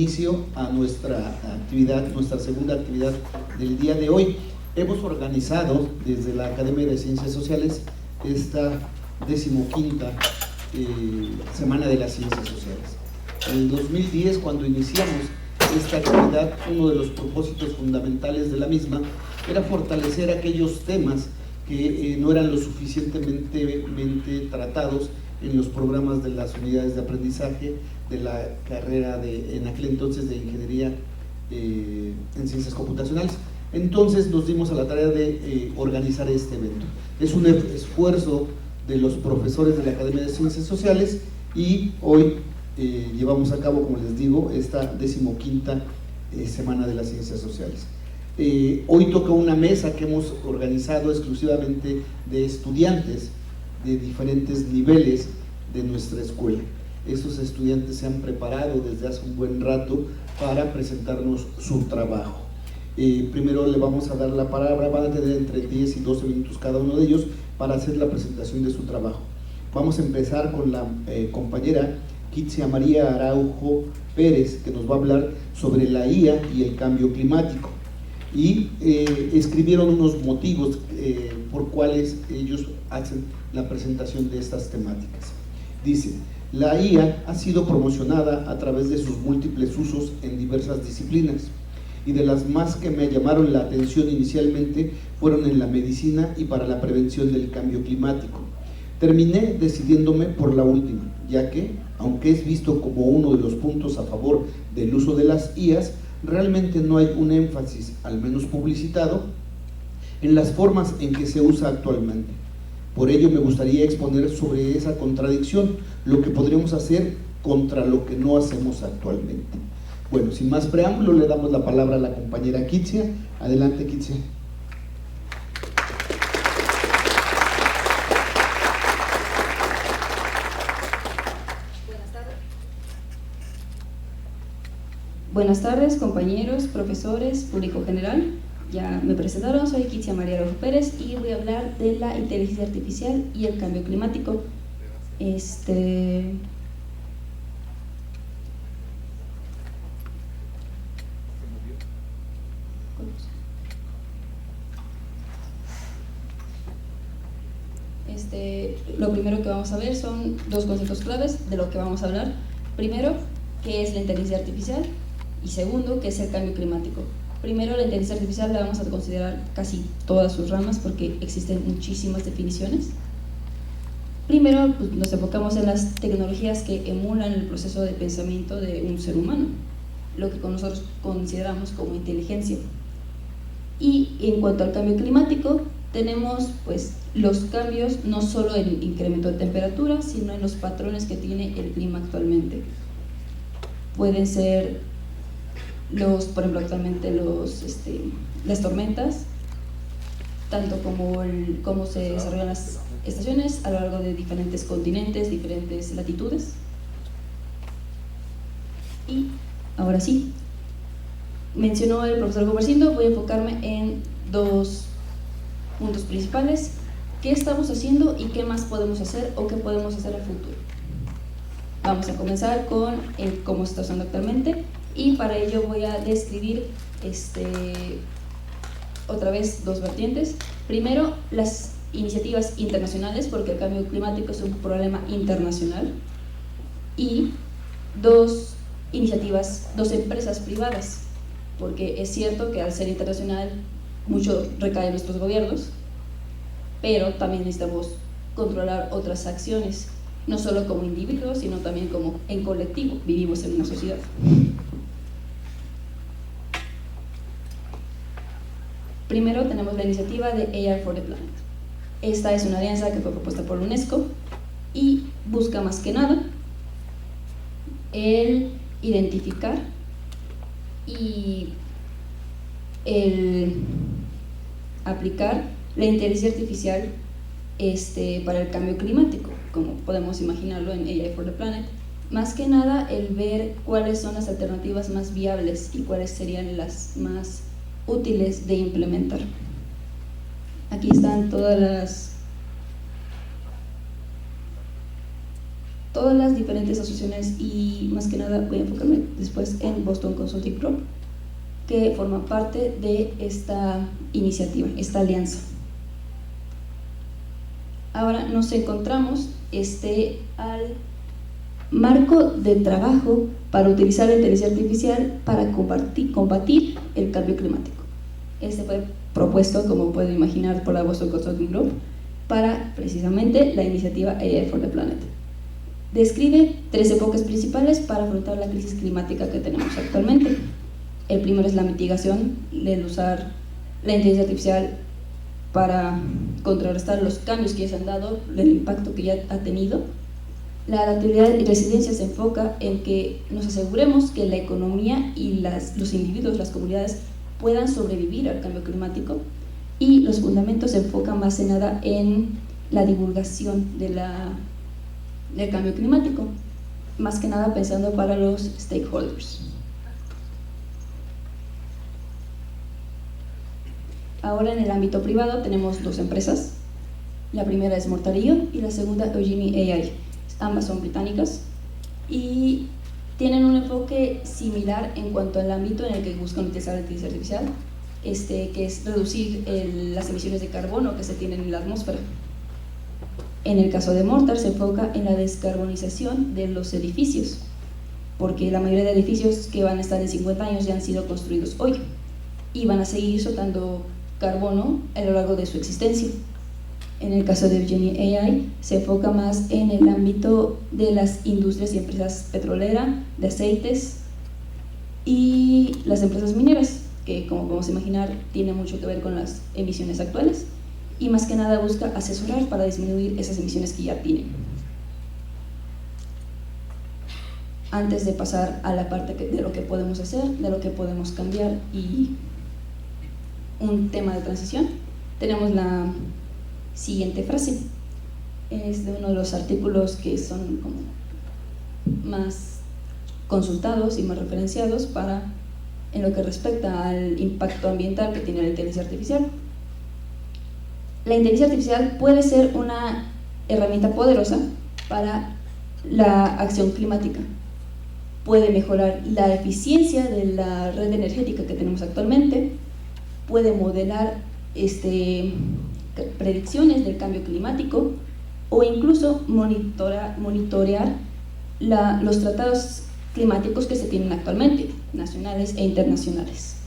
inicio a nuestra actividad, nuestra segunda actividad del día de hoy. Hemos organizado desde la Academia de Ciencias Sociales esta 15ª Semana de las Ciencias Sociales. En el 2010, cuando iniciamos esta actividad, uno de los propósitos fundamentales de la misma era fortalecer aquellos temas que no eran lo suficientemente tratados en los programas de las unidades de aprendizaje de la carrera en aquel entonces de Ingeniería en Ciencias Computacionales. Entonces nos dimos a la tarea de organizar este evento. Es un esfuerzo de los profesores de la Academia de Ciencias Sociales y hoy llevamos a cabo, como les digo, esta 15ª Semana de las Ciencias Sociales. Hoy toca una mesa que hemos organizado exclusivamente de estudiantes de diferentes niveles de nuestra escuela. Estos estudiantes se han preparado desde hace un buen rato para presentarnos su trabajo. Primero le vamos a dar la palabra, van a tener entre 10 y 12 minutos cada uno de ellos para hacer la presentación de su trabajo. Vamos a empezar con la compañera Kitsia María Araujo Pérez, que nos va a hablar sobre la IA y el cambio climático. Y escribieron unos motivos por cuales ellos hacen la presentación de estas temáticas. Dice: la IA ha sido promocionada a través de sus múltiples usos en diversas disciplinas, y de las más que me llamaron la atención inicialmente fueron en la medicina y para la prevención del cambio climático. Terminé decidiéndome por la última, ya que, aunque es visto como uno de los puntos a favor del uso de las IAs, realmente no hay un énfasis, al menos publicitado, en las formas en que se usa actualmente. Por ello me gustaría exponer sobre esa contradicción, lo que podríamos hacer contra lo que no hacemos actualmente. Bueno, sin más preámbulo, le damos la palabra a la compañera Kitsia. Adelante, Kitsia. Buenas tardes, compañeros, profesores, público general. Ya me presentaron, soy Kitsia María Araujo Pérez y voy a hablar de la inteligencia artificial y el cambio climático. Lo primero que vamos a ver son dos conceptos claves de lo que vamos a hablar. Primero, ¿qué es la inteligencia artificial? Y segundo, ¿qué es el cambio climático? Primero, la inteligencia artificial la vamos a considerar casi todas sus ramas porque existen muchísimas definiciones. Primero, pues, nos enfocamos en las tecnologías que emulan el proceso de pensamiento de un ser humano, lo que nosotros consideramos como inteligencia. Y en cuanto al cambio climático, tenemos pues los cambios no solo en incremento de temperatura, sino en los patrones que tiene el clima actualmente. Pueden ser por ejemplo, actualmente las tormentas, tanto como cómo se desarrollan las estaciones a lo largo de diferentes continentes, diferentes latitudes. Y ahora sí, mencionó el profesor Gobercindo, voy a enfocarme en dos puntos principales: qué estamos haciendo y qué más podemos hacer o qué podemos hacer al futuro. Vamos a comenzar con cómo se está usando actualmente, y para ello voy a describir otra vez dos vertientes. Primero, las iniciativas internacionales, porque el cambio climático es un problema internacional, y dos empresas privadas, porque es cierto que al ser internacional mucho recae en nuestros gobiernos, pero también necesitamos controlar otras acciones, no solo como individuos, sino también como en colectivo. Vivimos en una sociedad. Primero tenemos la iniciativa de AI for the Planet. Esta es una alianza que fue propuesta por la UNESCO y busca más que nada el identificar y el aplicar la inteligencia artificial para el cambio climático, como podemos imaginarlo en AI for the Planet. Más que nada el ver cuáles son las alternativas más viables y cuáles serían las más útiles de implementar. Aquí están todas todas las diferentes asociaciones y más que nada voy a enfocarme después en Boston Consulting Group, que forma parte de esta iniciativa, esta alianza. Ahora nos encontramos al marco de trabajo para utilizar la inteligencia artificial para combatir el cambio climático. Este fue propuesto, como pueden imaginar, por la Boston Consulting Group para precisamente la iniciativa AI for the Planet. Describe 3 enfoques principales para afrontar la crisis climática que tenemos actualmente. El primero es la mitigación, el usar la inteligencia artificial para contrarrestar los cambios que ya se han dado, el impacto que ya ha tenido. La adaptabilidad y resiliencia se enfoca en que nos aseguremos que la economía y los individuos, las comunidades, puedan sobrevivir al cambio climático. Y los fundamentos se enfocan más que nada en la divulgación del cambio climático, más que nada pensando para los stakeholders. Ahora en el ámbito privado tenemos 2 empresas. La primera es Mortarillo y la segunda Eugenie AI. Ambas son británicas y tienen un enfoque similar en cuanto al ámbito en el que buscan utilizar la inteligencia artificial, que es reducir las emisiones de carbono que se tienen en la atmósfera. En el caso de Mortar se enfoca en la descarbonización de los edificios, porque la mayoría de edificios que van a estar en 50 años ya han sido construidos hoy y van a seguir soltando carbono a lo largo de su existencia. En el caso de Eugenie AI se enfoca más en el ámbito de las industrias y empresas petroleras, de aceites y las empresas mineras, que como podemos imaginar tiene mucho que ver con las emisiones actuales y más que nada busca asesorar para disminuir esas emisiones que ya tienen. Antes de pasar a la parte de lo que podemos hacer, de lo que podemos cambiar y un tema de transición, tenemos la siguiente frase. Es de uno de los artículos que son como más consultados y más referenciados en lo que respecta al impacto ambiental que tiene la inteligencia artificial. La inteligencia artificial puede ser una herramienta poderosa para la acción climática. Puede mejorar la eficiencia de la red energética que tenemos actualmente, puede modelar predicciones del cambio climático o incluso monitorear los tratados climáticos que se tienen actualmente, nacionales e internacionales.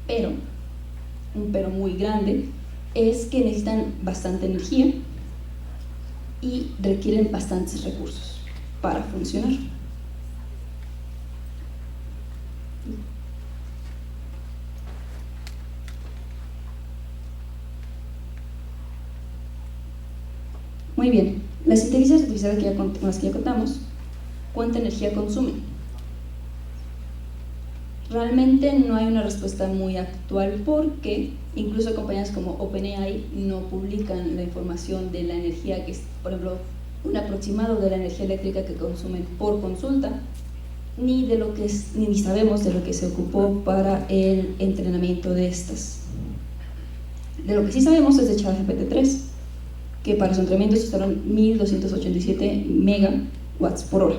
Pero, un pero muy grande, es que necesitan bastante energía y requieren bastantes recursos para funcionar. Muy bien, las inteligencias artificiales con las que ya contamos, ¿cuánta energía consumen? Realmente no hay una respuesta muy actual porque incluso compañías como OpenAI no publican la información de la energía que es, por ejemplo, un aproximado de la energía eléctrica que consumen por consulta, ni sabemos de lo que se ocupó para el entrenamiento de estas. De lo que sí sabemos es de ChatGPT-3, que para su entrenamiento se usaron 1287 megawatts por hora.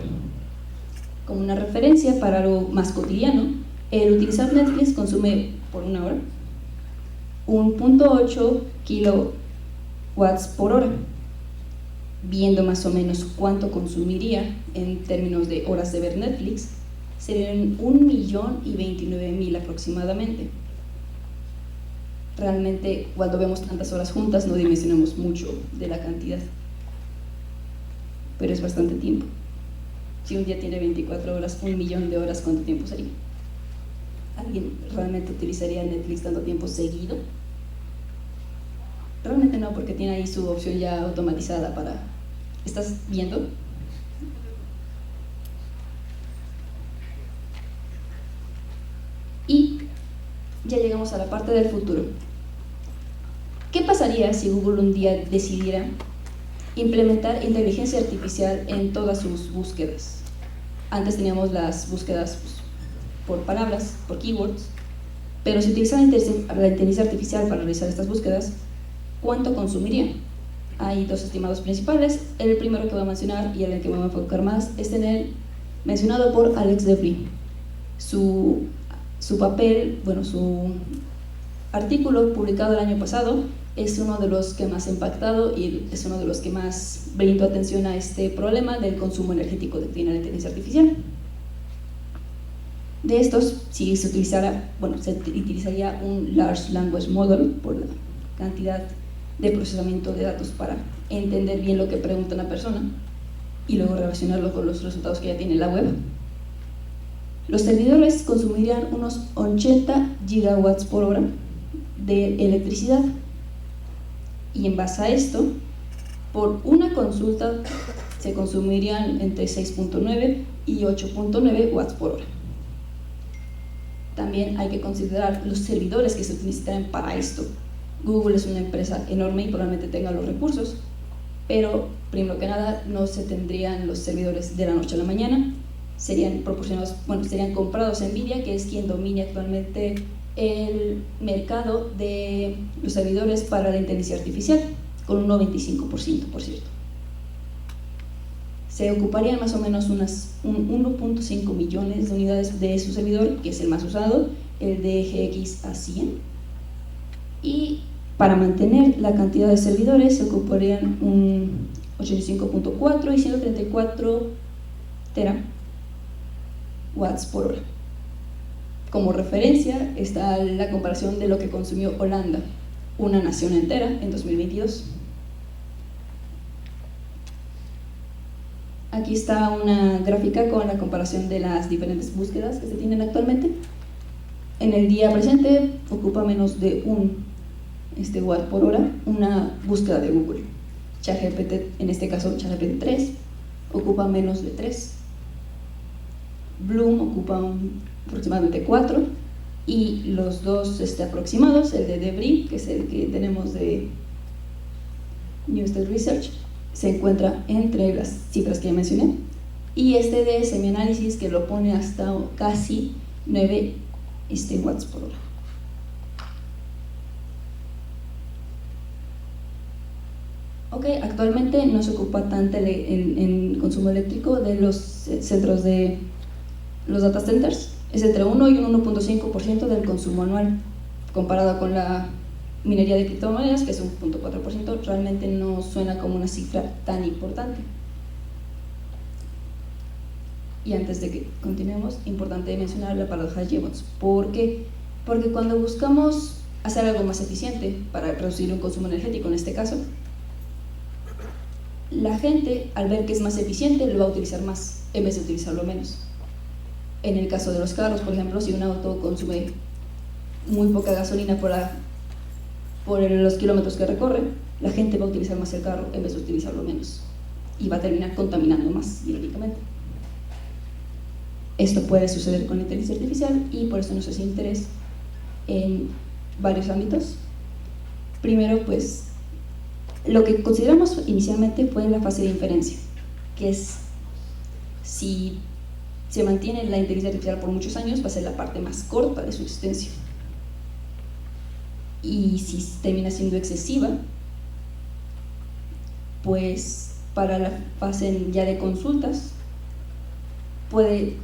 Como una referencia para algo más cotidiano, el utilizar Netflix consume por una hora 1.8 kilowatts por hora. Viendo más o menos cuánto consumiría en términos de horas de ver Netflix, serían 1.029.000 aproximadamente. Realmente cuando vemos tantas horas juntas no dimensionamos mucho de la cantidad, pero es bastante tiempo. Si un día tiene 24 horas, 1.000.000 de horas, ¿cuánto tiempo sería? ¿Alguien realmente utilizaría Netflix tanto tiempo seguido? Realmente no, porque tiene ahí su opción ya automatizada para... ¿Estás viendo? Y ya llegamos a la parte del futuro. ¿Qué pasaría si Google un día decidiera implementar inteligencia artificial en todas sus búsquedas? Antes teníamos las búsquedas por palabras, por keywords, pero si utilizara la inteligencia artificial para realizar estas búsquedas, ¿cuánto consumiría? hay dos estimados principales. El primero que voy a mencionar y en el que me voy a enfocar más es en el mencionado por Alex de Vries. Su papel, bueno, su artículo publicado el año pasado es uno de los que más ha impactado y es uno de los que más brindó atención a este problema del consumo energético que tiene la inteligencia artificial. De estos, si se utilizara, bueno, se utilizaría un Large Language Model por la cantidad de procesamiento de datos para entender bien lo que pregunta una persona y luego relacionarlo con los resultados que ya tiene la web. Los servidores consumirían unos 80 gigawatts por hora de electricidad, y en base a esto, por una consulta se consumirían entre 6.9 y 8.9 watts por hora. También hay que considerar los servidores que se utilizarán para esto. Google es una empresa enorme y probablemente tenga los recursos, pero primero que nada no se tendrían los servidores de la noche a la mañana. Serían proporcionados, bueno, serían comprados a Nvidia, que es quien domina actualmente el mercado de los servidores para la inteligencia artificial, con un 95%, por cierto. Se ocuparían más o menos un 1.5 millones de unidades de su servidor, que es el más usado, el de GX A100. Y para mantener la cantidad de servidores se ocuparían un 85.4 y 134 terawatts por hora. Como referencia está la comparación de lo que consumió Holanda, una nación entera, en 2022. Aquí está una gráfica con la comparación de las diferentes búsquedas que se tienen actualmente. En el día presente ocupa menos de un watt por hora una búsqueda de Google. ChatGPT, en este caso ChatGPT 3, ocupa menos de 3. Bloom ocupa aproximadamente 4, y los dos aproximados, el de Vries, que es el que tenemos de Newsted Research, se encuentra entre las cifras que ya mencioné, y este de semianálisis, que lo pone hasta casi 9 watts por hora. Ok, actualmente no se ocupa tanto en consumo eléctrico de los centros de los data centers. Es entre 1 y un 1.5% del consumo anual, comparado con la minería de criptomonedas, que es un 0.4%. Realmente no suena como una cifra tan importante. Y antes de que continuemos, importante mencionar la paradoja de Jevons. ¿Por qué? Porque cuando buscamos hacer algo más eficiente para reducir un consumo energético, en este caso, la gente, al ver que es más eficiente, lo va a utilizar más en vez de utilizarlo menos. En el caso de los carros, por ejemplo, si un auto consume muy poca gasolina por los kilómetros que recorre, la gente va a utilizar más el carro en vez de utilizarlo menos, y va a terminar contaminando más, irónicamente. Esto puede suceder con la inteligencia artificial, y por eso nos hace interés en varios ámbitos. Primero, pues, lo que consideramos inicialmente fue la fase de inferencia, que es, si se mantiene la inteligencia artificial por muchos años, va a ser la parte más corta de su existencia. Y si termina siendo excesiva, pues para la fase ya de consultas puede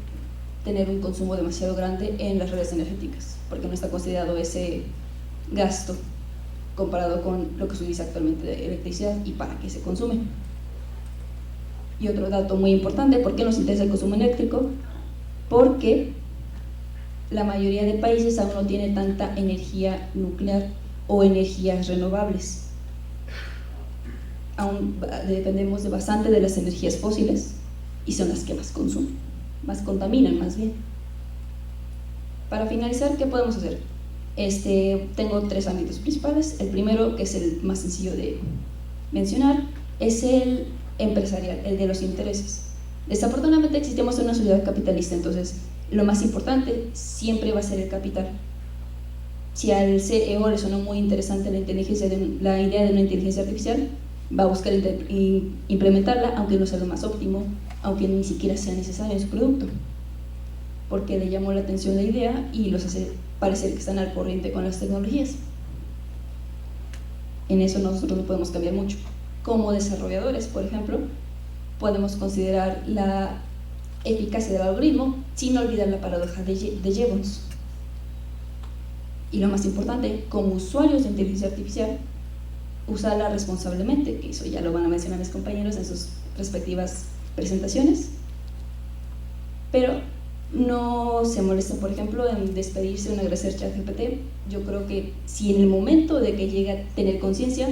tener un consumo demasiado grande en las redes energéticas, porque no está considerado ese gasto comparado con lo que se utiliza actualmente de electricidad y para qué se consume. Y otro dato muy importante: ¿por qué nos interesa el consumo eléctrico? Porque la mayoría de países aún no tiene tanta energía nuclear o energías renovables. Aún dependemos bastante de las energías fósiles, y son las que más consumen, más contaminan más bien. Para finalizar, ¿qué podemos hacer? Tengo 3 ámbitos principales. El primero, que es el más sencillo de mencionar, es el empresarial, el de los intereses. Desafortunadamente existimos en una sociedad capitalista, entonces lo más importante siempre va a ser el capital. Si al CEO le sonó muy interesante la idea de una inteligencia artificial, va a buscar implementarla, aunque no sea lo más óptimo, aunque ni siquiera sea necesario en su producto, porque le llamó la atención la idea y los hace parecer que están al corriente con las tecnologías. En eso nosotros no podemos cambiar mucho. como desarrolladores, por ejemplo, podemos considerar la eficacia del algoritmo sin olvidar la paradoja de Jevons. Y lo más importante, como usuarios de inteligencia artificial, usarla responsablemente, que eso ya lo van a mencionar mis compañeros en sus respectivas presentaciones, pero no se molesten, por ejemplo, en despedirse de una gracia ChatGPT. Yo creo que si en el momento de que llegue a tener conciencia,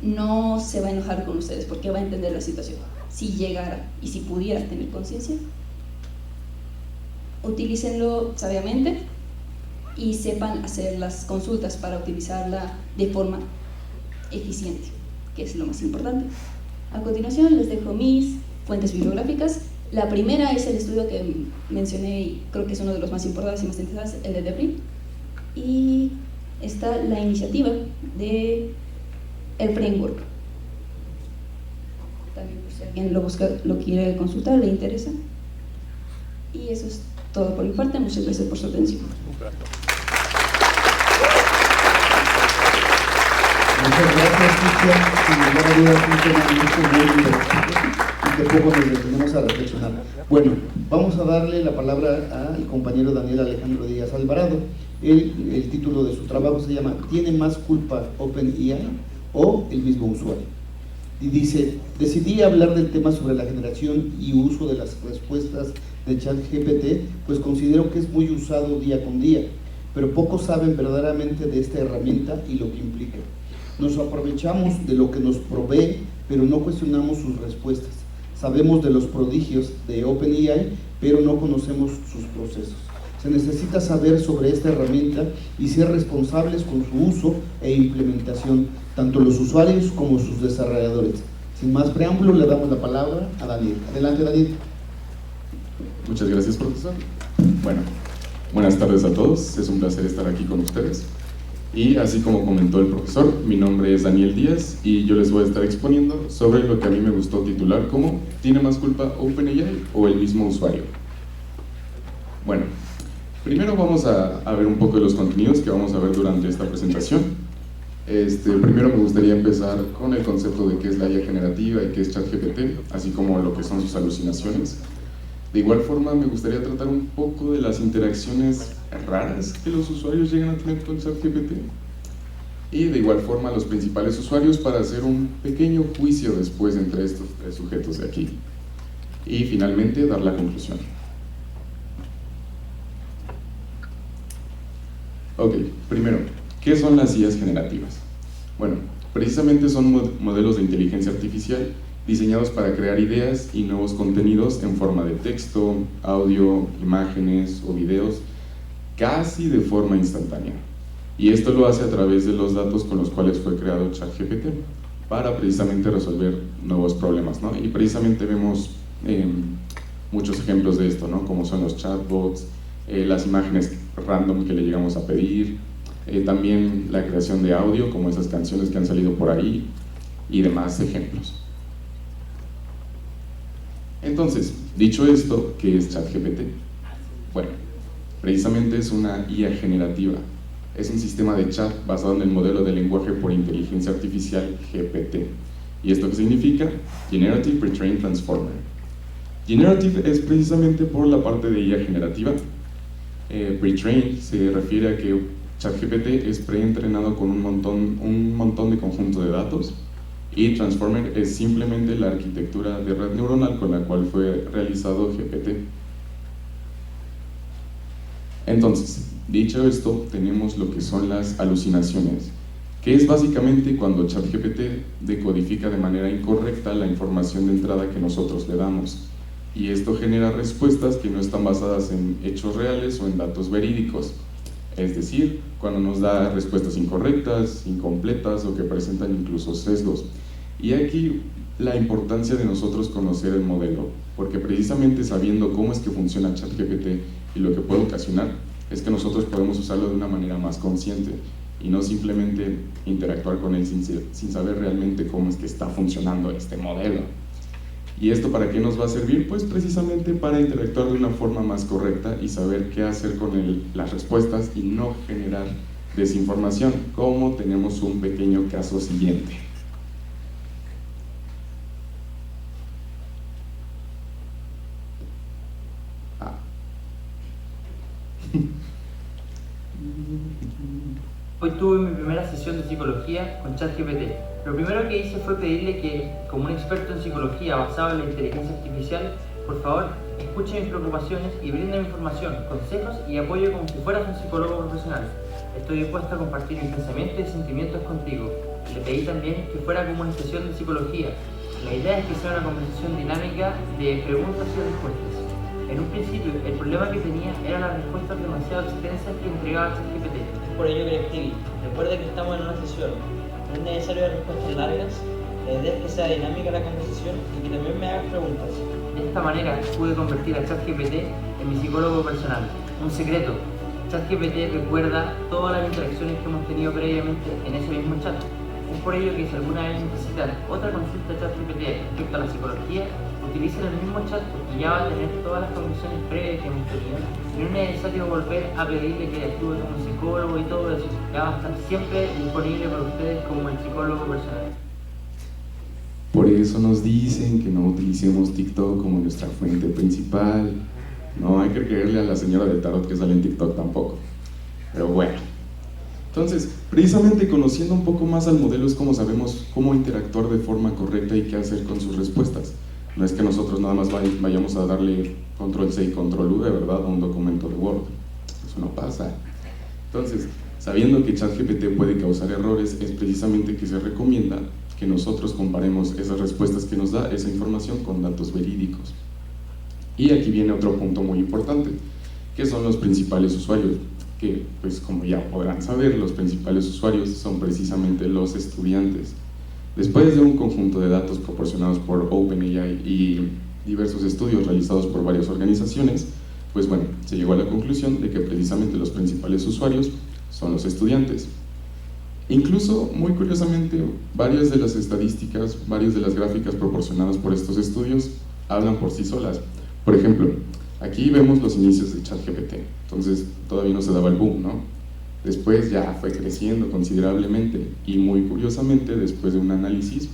no se va a enojar con ustedes porque va a entender la situación. Si llegara y si pudiera tener conciencia, utilícenlo sabiamente y sepan hacer las consultas para utilizarla de forma eficiente, que es lo más importante. A continuación les dejo mis fuentes bibliográficas. La primera es el estudio que mencioné y creo que es uno de los más importantes y más interesantes, el de Debris, y está la iniciativa de el framework. También por si alguien lo busca, lo quiere consultar, le interesa. Y eso es todo por mi parte. Muchas gracias por su atención. Muchas gracias, Cristian. Sin lugar a dudas, un tema muy interesante y que poco nos detenemos a reflexionar. Bueno, vamos a darle la palabra al compañero Daniel Alejandro Díaz Alvarado. El título de su trabajo se llama ¿Tiene más culpa OpenAI o el mismo usuario? Y dice: decidí hablar del tema sobre la generación y uso de las respuestas de ChatGPT, pues considero que es muy usado día con día, pero pocos saben verdaderamente de esta herramienta y lo que implica. Nos aprovechamos de lo que nos provee, pero no cuestionamos sus respuestas. Sabemos de los prodigios de OpenAI, pero no conocemos sus procesos. Se necesita saber sobre esta herramienta y ser responsables con su uso e implementación, tanto los usuarios como sus desarrolladores. Sin más preámbulo, le damos la palabra a Daniel. Adelante, Daniel. Muchas gracias, profesor. Bueno, buenas tardes a todos. Es un placer estar aquí con ustedes. Y así como comentó el profesor, mi nombre es Daniel Díaz y yo les voy a estar exponiendo sobre lo que a mí me gustó titular como ¿tiene más culpa OpenAI o el mismo usuario? Bueno, primero vamos a ver un poco de los contenidos que vamos a ver durante esta presentación. Primero me gustaría empezar con el concepto de qué es la IA generativa y qué es ChatGPT, así como lo que son sus alucinaciones. De igual forma, me gustaría tratar un poco de las interacciones raras que los usuarios llegan a tener con ChatGPT. Y de igual forma, los principales usuarios para hacer un pequeño juicio después entre estos tres sujetos de aquí. Y finalmente, dar la conclusión. Ok, primero, ¿qué son las IAs generativas? Bueno, precisamente son modelos de inteligencia artificial diseñados para crear ideas y nuevos contenidos en forma de texto, audio, imágenes o videos, casi de forma instantánea. Y esto lo hace a través de los datos con los cuales fue creado ChatGPT, para precisamente resolver nuevos problemas, ¿no? Y precisamente vemos muchos ejemplos de esto, ¿no? Como son los chatbots, las imágenes random que le llegamos a pedir, también la creación de audio, como esas canciones que han salido por ahí, y demás ejemplos. Entonces, dicho esto, ¿qué es ChatGPT? Bueno, precisamente es una IA generativa. Es un sistema de chat basado en el modelo de lenguaje por inteligencia artificial GPT. ¿Y esto qué significa? Generative Pre-trained Transformer. Generative es precisamente por la parte de IA generativa. Pre-trained se refiere a que ChatGPT es preentrenado con un montón de conjunto de datos. Y Transformer es simplemente la arquitectura de red neuronal con la cual fue realizado GPT. Entonces, dicho esto, tenemos lo que son las alucinaciones, que es básicamente cuando ChatGPT decodifica de manera incorrecta la información de entrada que nosotros le damos. Y esto genera respuestas que no están basadas en hechos reales o en datos verídicos. Es decir, cuando nos da respuestas incorrectas, incompletas o que presentan incluso sesgos. Y aquí la importancia de nosotros conocer el modelo, porque precisamente sabiendo cómo es que funciona ChatGPT y lo que puede ocasionar, es que nosotros podemos usarlo de una manera más consciente y no simplemente interactuar con él sin saber realmente cómo es que está funcionando este modelo. ¿Y esto para qué nos va a servir? Pues precisamente para interactuar de una forma más correcta y saber qué hacer con las respuestas y no generar desinformación, como tenemos un pequeño caso siguiente. Hoy tuve mi primera sesión de psicología con ChatGPT. Lo primero que hice fue pedirle que, como un experto en psicología basado en la inteligencia artificial, por favor, escuche mis preocupaciones y brinde información, consejos y apoyo como si fueras un psicólogo profesional. Estoy dispuesto a compartir mis pensamientos y sentimientos contigo. Le pedí también que fuera como una sesión de psicología. La idea es que sea una conversación dinámica de preguntas y respuestas. En un principio, el problema que tenía eran las respuestas demasiado extensas que entregaba ChatGPT. Es por ello que le escribí. Recuerda que estamos en una sesión. No es necesario respuestas largas. La idea es que sea dinámica la conversación y que también me hagas preguntas. De esta manera pude convertir a ChatGPT en mi psicólogo personal. Un secreto: ChatGPT recuerda todas las interacciones que hemos tenido previamente en ese mismo chat. Es por ello que si alguna vez necesitan otra consulta ChatGPT respecto a la psicología, utilicen el mismo chat porque ya va a tener todas las conversaciones previas que hemos tenido. No es necesario volver a pedirle que actúe como un psicólogo y todo eso. Ya va a estar siempre disponible para ustedes como el psicólogo personal. Por eso nos dicen que no utilicemos TikTok como nuestra fuente principal. No hay que creerle a la señora del tarot que sale en TikTok tampoco. Pero bueno. Entonces, precisamente conociendo un poco más al modelo es como sabemos cómo interactuar de forma correcta y qué hacer con sus respuestas. No es que nosotros nada más vayamos a darle control C y control V, ¿verdad?, a un documento de Word. Eso no pasa. Entonces, sabiendo que ChatGPT puede causar errores, es precisamente que se recomienda que nosotros comparemos esas respuestas que nos da esa información con datos verídicos. Y aquí viene otro punto muy importante, que son los principales usuarios, que pues como ya podrán saber, los principales usuarios son precisamente los estudiantes. Después de un conjunto de datos proporcionados por OpenAI y diversos estudios realizados por varias organizaciones, pues bueno, se llegó a la conclusión de que precisamente los principales usuarios son los estudiantes. Incluso, muy curiosamente, varias de las estadísticas, varias de las gráficas proporcionadas por estos estudios hablan por sí solas. Por ejemplo, aquí vemos los inicios de ChatGPT, entonces todavía no se daba el boom, ¿no? Después ya fue creciendo considerablemente y muy curiosamente, después de un análisis,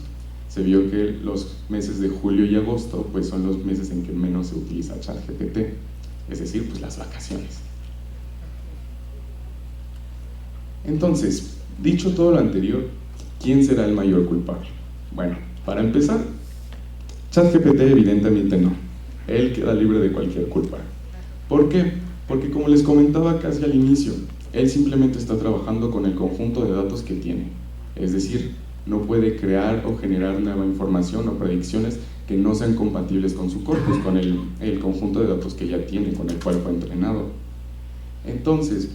se vio que los meses de julio y agosto pues son los meses en que menos se utiliza ChatGPT, es decir, pues las vacaciones. Entonces, dicho todo lo anterior, ¿quién será el mayor culpable? Bueno, para empezar, ChatGPT evidentemente no. Él queda libre de cualquier culpa. ¿Por qué? Porque como les comentaba casi al inicio, él simplemente está trabajando con el conjunto de datos que tiene. Es decir, no puede crear o generar nueva información o predicciones que no sean compatibles con su corpus, con el conjunto de datos que ya tiene, con el cual fue entrenado. Entonces,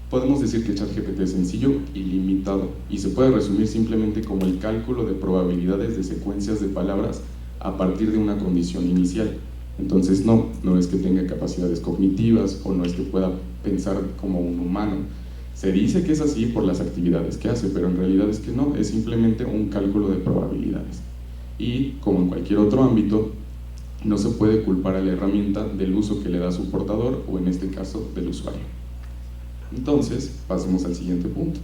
podemos decir que ChatGPT es sencillo y limitado, y se puede resumir simplemente como el cálculo de probabilidades de secuencias de palabras a partir de una condición inicial. Entonces no es que tenga capacidades cognitivas o no es que pueda pensar como un humano. Se dice que es así por las actividades que hace, pero en realidad es que no, es simplemente un cálculo de probabilidades. Y como en cualquier otro ámbito, no se puede culpar a la herramienta del uso que le da su portador o en este caso del usuario. Entonces, pasemos al siguiente punto,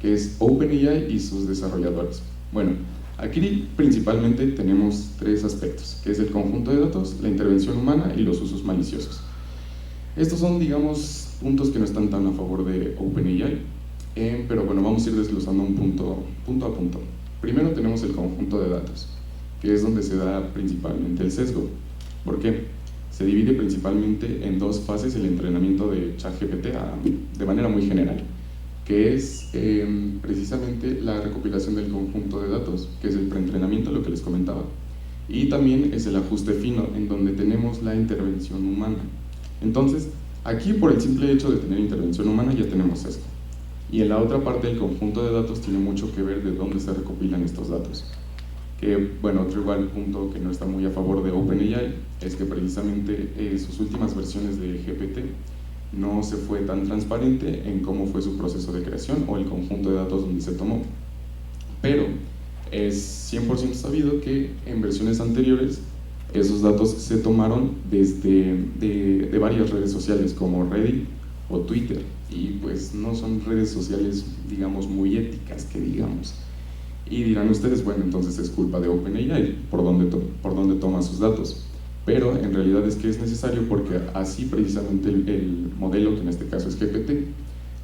que es OpenAI y sus desarrolladores. Bueno, aquí principalmente tenemos tres aspectos, que es el conjunto de datos, la intervención humana y los usos maliciosos. Estos son, digamos, puntos que no están tan a favor de OpenAI, pero bueno, vamos a ir desglosando un punto a punto. Primero tenemos el conjunto de datos, que es donde se da principalmente el sesgo. ¿Por qué? Se divide principalmente en dos fases el entrenamiento de ChatGPT de manera muy general, que es precisamente la recopilación del conjunto de datos, que es el preentrenamiento, lo que les comentaba, y también es el ajuste fino, en donde tenemos la intervención humana. Entonces, aquí por el simple hecho de tener intervención humana ya tenemos esto. Y en la otra parte del conjunto de datos tiene mucho que ver de dónde se recopilan estos datos. Que, bueno, otro igual punto que no está muy a favor de OpenAI es que precisamente sus últimas versiones de GPT no se fue tan transparente en cómo fue su proceso de creación o el conjunto de datos donde se tomó. Pero es 100% sabido que en versiones anteriores esos datos se tomaron de varias redes sociales como Reddit o Twitter, y pues no son redes sociales, digamos, muy éticas, que digamos. Y dirán ustedes, bueno, entonces es culpa de OpenAI por dónde toma sus datos. pero en realidad es que es necesario porque así precisamente el modelo, que en este caso es GPT,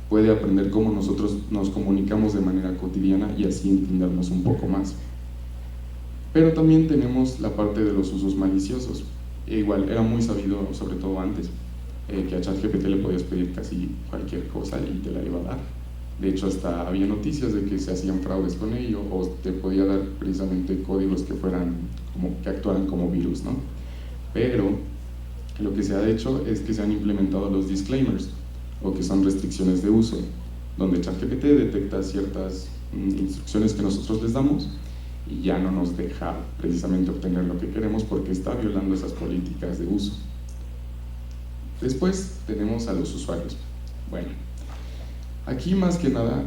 puede aprender cómo nosotros nos comunicamos de manera cotidiana y así entendernos un poco más. Pero también tenemos la parte de los usos maliciosos. Igual, era muy sabido, sobre todo antes, que a ChatGPT le podías pedir casi cualquier cosa y te la iba a dar. De hecho, hasta había noticias de que se hacían fraudes con ello, o te podía dar precisamente códigos que actuaran como virus, ¿no? Pero lo que se ha hecho es que se han implementado los disclaimers, o que son restricciones de uso, donde ChatGPT detecta ciertas instrucciones que nosotros les damos y ya no nos deja precisamente obtener lo que queremos porque está violando esas políticas de uso. Después tenemos a los usuarios. Bueno, aquí más que nada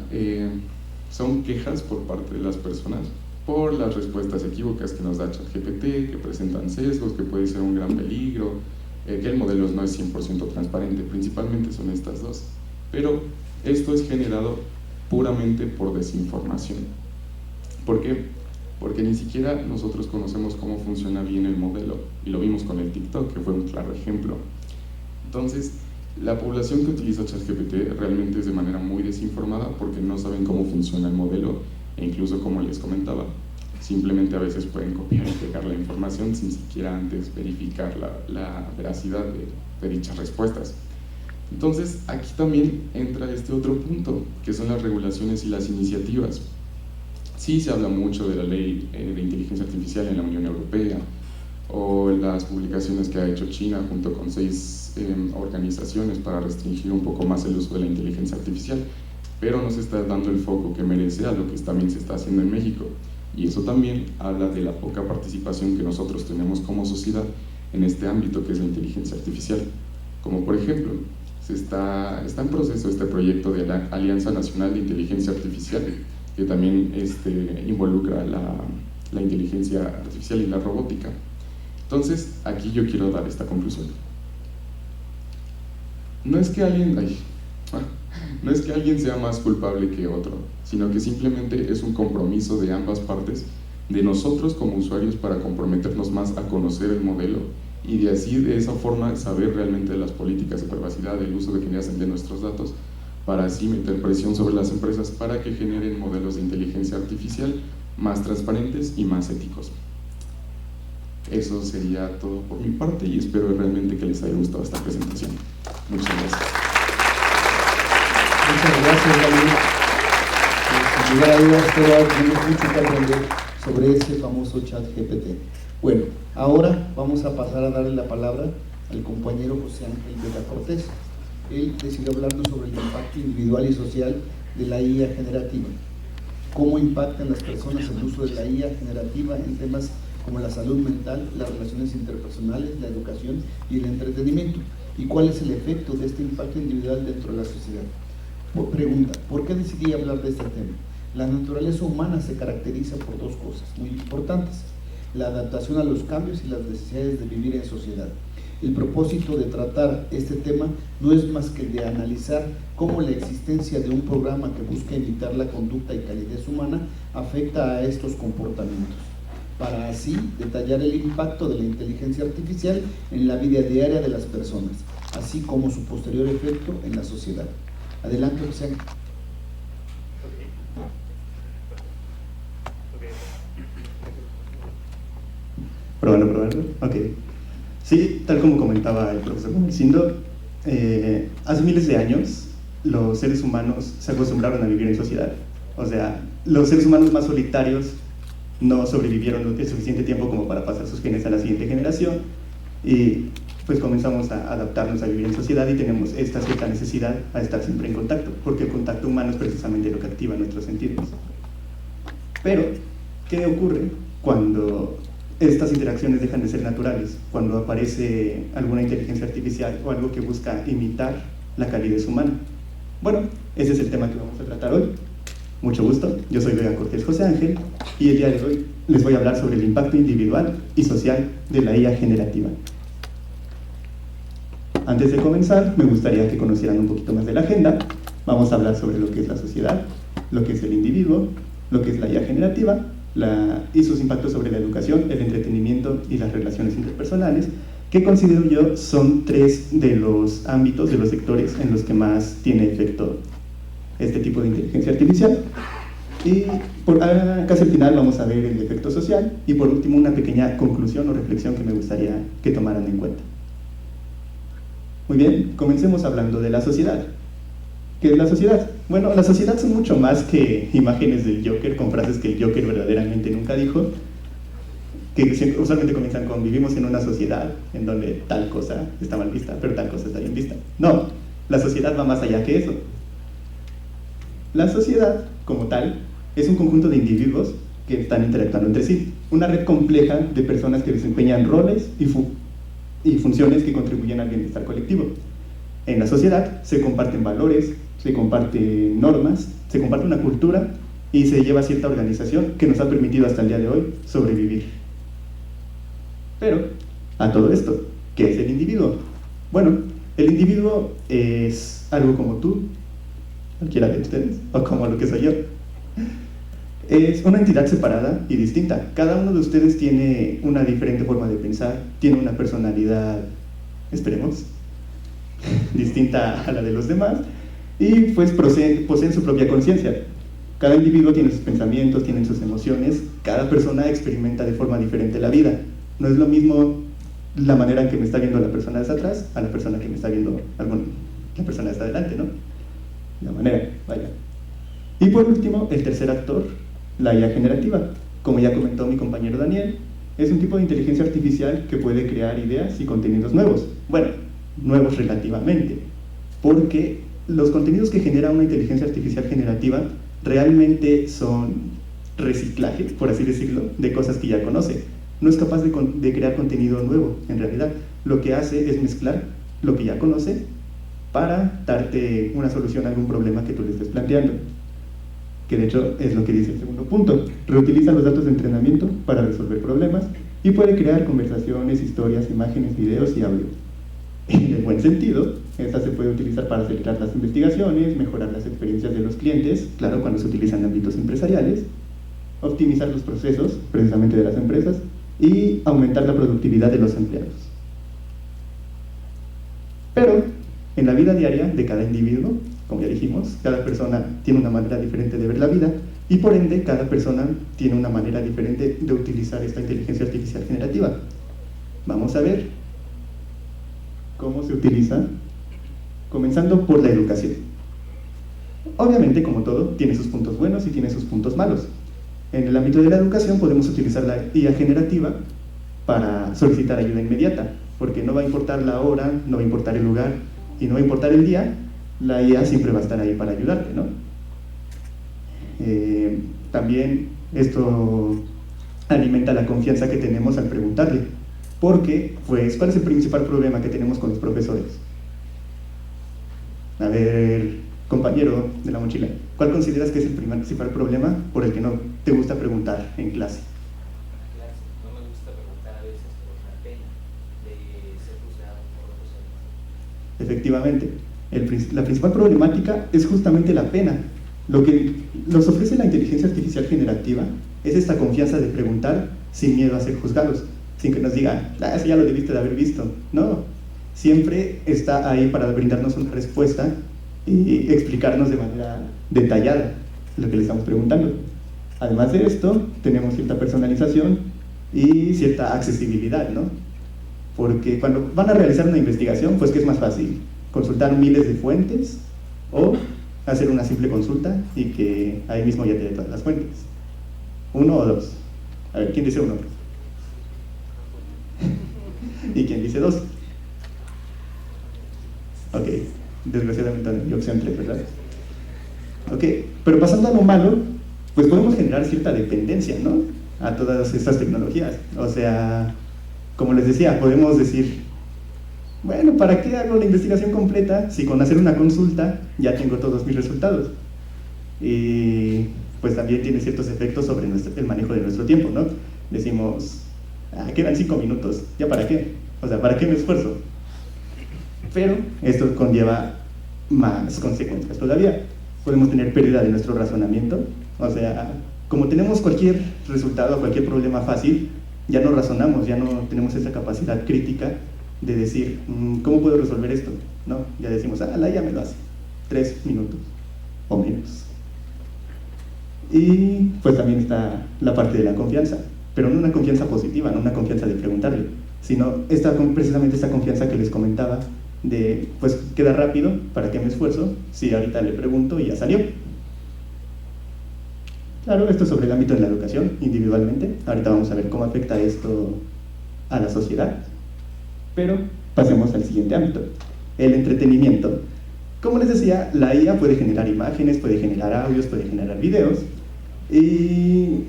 son quejas por parte de las personas por las respuestas equívocas que nos da ChatGPT, que presentan sesgos, que puede ser un gran peligro, que el modelo no es 100% transparente. Principalmente son estas dos, pero esto es generado puramente por desinformación. ¿Por qué? Porque ni siquiera nosotros conocemos cómo funciona bien el modelo, y lo vimos con el TikTok, que fue un claro ejemplo. Entonces, la población que utiliza ChatGPT realmente es de manera muy desinformada porque no saben cómo funciona el modelo, e incluso, como les comentaba, simplemente a veces pueden copiar y pegar la información sin siquiera antes verificar la veracidad de dichas respuestas. Entonces, aquí también entra este otro punto, que son las regulaciones y las iniciativas. Sí se habla mucho de la ley de inteligencia artificial en la Unión Europea, o las publicaciones que ha hecho China junto con 6 organizaciones para restringir un poco más el uso de la inteligencia artificial, pero no se está dando el foco que merece a lo que también se está haciendo en México. Y eso también habla de la poca participación que nosotros tenemos como sociedad en este ámbito que es la inteligencia artificial. Como por ejemplo, está en proceso este proyecto de la Alianza Nacional de Inteligencia Artificial, que también involucra la inteligencia artificial y la robótica. Entonces, aquí yo quiero dar esta conclusión. No es que alguien sea más culpable que otro, sino que simplemente es un compromiso de ambas partes, de nosotros como usuarios para comprometernos más a conocer el modelo y de esa forma saber realmente de las políticas de privacidad, del uso de que hacen de nuestros datos, para así meter presión sobre las empresas para que generen modelos de inteligencia artificial más transparentes y más éticos. Eso sería todo por mi parte y espero realmente que les haya gustado esta presentación. Muchas gracias. Muchas gracias, Gabriel. Sin lugar a dudas, tenemos mucho que aprender sobre ese famoso ChatGPT. Bueno, ahora vamos a pasar a darle la palabra al compañero José Ángel Vega Cortés. Él decidió hablarnos sobre el impacto individual y social de la IA generativa. Cómo impacta en las personas el uso de la IA generativa en temas como la salud mental, las relaciones interpersonales, la educación y el entretenimiento. ¿Y cuál es el efecto de este impacto individual dentro de la sociedad? Pregunta, ¿por qué decidí hablar de este tema? La naturaleza humana se caracteriza por dos cosas muy importantes: la adaptación a los cambios y las necesidades de vivir en sociedad. El propósito de tratar este tema no es más que el de analizar cómo la existencia de un programa que busca imitar la conducta y calidez humana afecta a estos comportamientos, para así detallar el impacto de la inteligencia artificial en la vida diaria de las personas, así como su posterior efecto en la sociedad. Adelante, José. Probando. Ok. Sí, tal como comentaba el profesor Gumersindo, hace miles de años los seres humanos se acostumbraron a vivir en sociedad. O sea, los seres humanos más solitarios no sobrevivieron el suficiente tiempo como para pasar sus genes a la siguiente generación y pues comenzamos a adaptarnos a vivir en sociedad y tenemos esta cierta necesidad a estar siempre en contacto, porque el contacto humano es precisamente lo que activa nuestros sentidos. Pero, ¿qué ocurre cuando estas interacciones dejan de ser naturales? Cuando aparece alguna inteligencia artificial o algo que busca imitar la calidez humana. Bueno, ese es el tema que vamos a tratar hoy. Mucho gusto, yo soy Vega Cortés José Ángel y el día de hoy les voy a hablar sobre el impacto individual y social de la IA generativa. Antes de comenzar, me gustaría que conocieran un poquito más de la agenda. Vamos a hablar sobre lo que es la sociedad, lo que es el individuo, lo que es la IA generativa y sus impactos sobre la educación, el entretenimiento y las relaciones interpersonales, que considero yo son 3 de los ámbitos, de los sectores en los que más tiene efecto este tipo de inteligencia artificial. Y casi al final vamos a ver el efecto social y por último una pequeña conclusión o reflexión que me gustaría que tomaran en cuenta. Muy bien, comencemos hablando de la sociedad. ¿Qué es la sociedad? Bueno, la sociedad son mucho más que imágenes del Joker con frases que el Joker verdaderamente nunca dijo, que usualmente comienzan con vivimos en una sociedad en donde tal cosa está mal vista, pero tal cosa está bien vista. No, la sociedad va más allá que eso. La sociedad, como tal, es un conjunto de individuos que están interactuando entre sí, una red compleja de personas que desempeñan roles y funciones que contribuyen al bienestar colectivo. En la sociedad se comparten valores, se comparten normas, se comparte una cultura y se lleva cierta organización que nos ha permitido hasta el día de hoy sobrevivir. Pero, a todo esto, ¿qué es el individuo? Bueno, el individuo es algo como tú, cualquiera de ustedes, o como lo que soy yo. Es una entidad separada y distinta. Cada uno de ustedes tiene una diferente forma de pensar, tiene una personalidad, esperemos, distinta a la de los demás, y pues poseen su propia conciencia. Cada individuo tiene sus pensamientos, tiene sus emociones, cada persona experimenta de forma diferente la vida. No es lo mismo la manera en que me está viendo la persona desde atrás a la persona que me está viendo la persona desde adelante, ¿no? La manera, vaya. Y por último, el tercer actor, la IA generativa. Como ya comentó mi compañero Daniel, es un tipo de inteligencia artificial que puede crear ideas y contenidos nuevos. Bueno, nuevos relativamente, porque los contenidos que genera una inteligencia artificial generativa realmente son reciclaje, por así decirlo, de cosas que ya conoce. No es capaz de crear contenido nuevo, en realidad. Lo que hace es mezclar lo que ya conoce para darte una solución a algún problema que tú le estés planteando. Que de hecho es lo que dice el segundo punto. Reutiliza los datos de entrenamiento para resolver problemas y puede crear conversaciones, historias, imágenes, videos y audio. En el buen sentido, esta se puede utilizar para acelerar las investigaciones, mejorar las experiencias de los clientes, claro, cuando se utilizan en ámbitos empresariales, optimizar los procesos, precisamente de las empresas, y aumentar la productividad de los empleados. Pero, en la vida diaria de cada individuo, como ya dijimos, cada persona tiene una manera diferente de ver la vida, y por ende, cada persona tiene una manera diferente de utilizar esta inteligencia artificial generativa. Vamos a ver cómo se utiliza, comenzando por la educación. Obviamente, como todo, tiene sus puntos buenos y tiene sus puntos malos. En el ámbito de la educación podemos utilizar la IA generativa para solicitar ayuda inmediata, porque no va a importar la hora, no va a importar el lugar y no va a importar el día, la IA siempre va a estar ahí para ayudarte, ¿no? También esto alimenta la confianza que tenemos al preguntarle, porque, pues, ¿cuál es el principal problema que tenemos con los profesores? A ver, compañero de la mochila, ¿cuál consideras que es el principal problema por el que no te gusta preguntar en clase? No me gusta preguntar a veces por la pena de ser juzgado por otros alumnos. Efectivamente, la principal problemática es justamente la pena. Lo que nos ofrece la inteligencia artificial generativa es esta confianza de preguntar sin miedo a ser juzgados, sin que nos digan, eso ya lo debiste de haber visto. No, siempre está ahí para brindarnos una respuesta y explicarnos de manera detallada lo que le estamos preguntando. Además de esto, tenemos cierta personalización y cierta accesibilidad, ¿no? Porque cuando van a realizar una investigación, pues ¿qué es más fácil? Consultar miles de fuentes o hacer una simple consulta y que ahí mismo ya te dé todas las fuentes. ¿Uno o dos? A ver, ¿quién dice uno? ¿Y quién dice dos? Ok, desgraciadamente mi opción 3, ¿verdad? Ok, pero pasando a lo malo, pues podemos generar cierta dependencia, ¿no? A todas estas tecnologías. O sea, como les decía, podemos decir, bueno, ¿para qué hago la investigación completa si con hacer una consulta ya tengo todos mis resultados? Y pues también tiene ciertos efectos sobre el manejo de nuestro tiempo, ¿no? Decimos, quedan 5 minutos, ¿ya para qué? O sea, ¿para qué me esfuerzo? Pero esto conlleva más consecuencias todavía. Podemos tener pérdida de nuestro razonamiento, o sea, como tenemos cualquier resultado, cualquier problema fácil, ya no razonamos, ya no tenemos esa capacidad crítica de decir, ¿cómo puedo resolver esto? ¿No? Ya decimos, la IA me lo hace, 3 minutos o menos. Y pues también está la parte de la confianza, pero no una confianza positiva, no una confianza de preguntarle, sino precisamente esta confianza que les comentaba de, pues queda rápido, ¿para qué me esfuerzo? Si ahorita le pregunto y ya salió. Claro, esto es sobre el ámbito de la educación, individualmente. Ahorita vamos a ver cómo afecta esto a la sociedad. Pero pasemos al siguiente ámbito, el entretenimiento. Como les decía, la IA puede generar imágenes, puede generar audios, puede generar videos. Y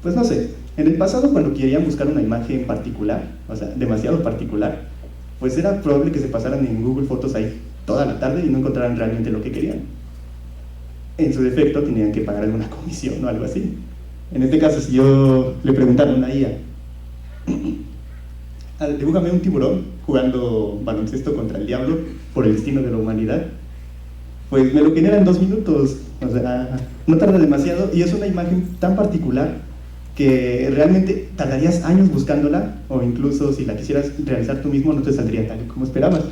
pues no sé, en el pasado cuando querían buscar una imagen particular, o sea, demasiado particular, pues era probable que se pasaran en Google Fotos ahí toda la tarde y no encontraran realmente lo que querían. En su defecto tenían que pagar alguna comisión o algo así. En este caso, si yo le preguntara a una IA, dibújame un tiburón jugando baloncesto contra el diablo por el destino de la humanidad, pues me lo genera en 2 minutos, o sea, no tarda demasiado y es una imagen tan particular que realmente tardarías años buscándola, o incluso si la quisieras realizar tú mismo no te saldría tal como esperabas.